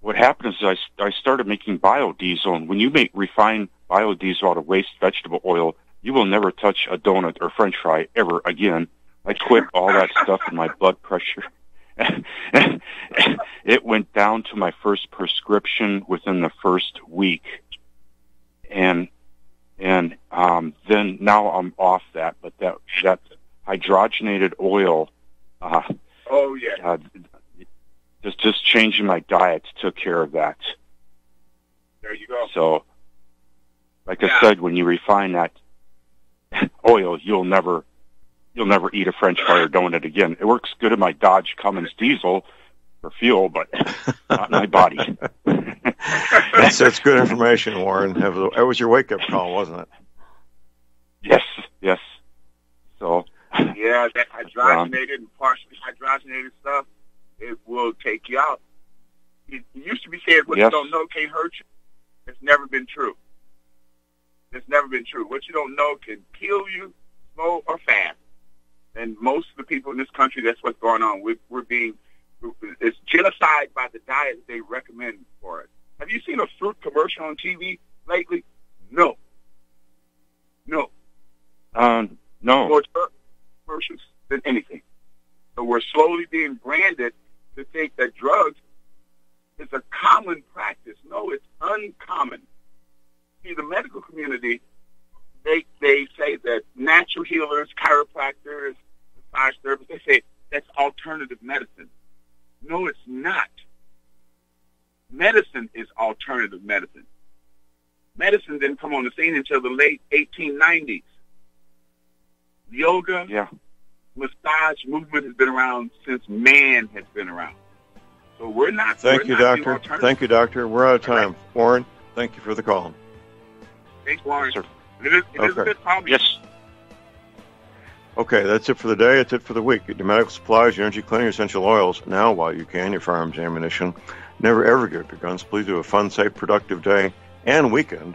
what happened is I started making biodiesel. And when you make refined biodiesel out of waste vegetable oil, you will never touch a donut or French fry ever again. I quit all that stuff, and my blood pressure... It went down to my first prescription within the first week, and then now I'm off that. But that hydrogenated oil, just changing my diet took care of that. There you go. So, like I said, when you refine that oil, you'll never eat a French fry or donut again. It works good in my Dodge Cummins diesel for fuel, but not in my body. That's good information, Warren. That was your wake-up call, wasn't it? Yes. So yeah, that hydrogenated and partially hydrogenated stuff, it will take you out. It used to be said, what you don't know can't hurt you. It's never been true. What you don't know can kill you, slow or fast. And most of the people in this country, that's what's going on. It's genocide by the diet they recommend for us. Have you seen a fruit commercial on TV lately? No. No. More drug commercials than anything. So we're slowly being branded to think that drugs is a common practice. No, it's uncommon. See, the medical community, they say that natural healers, chiropractors, massage therapists, they say that's alternative medicine. No, it's not. Medicine is alternative medicine. Medicine didn't come on the scene until the late 1890s. Yoga, massage movement has been around since man has been around. So we're not. Thank you, Doctor. Thank you, Doctor. We're out of time. Right. Warren, thank you for the call. Thanks, Warren. Yes, it is a good problem. Yes. Okay, that's it for the day. That's it for the week. Get your medical supplies, your energy cleaning, your essential oils now while you can, your firearms, ammunition. Never, ever give up your guns. Please do a fun, safe, productive day and weekend.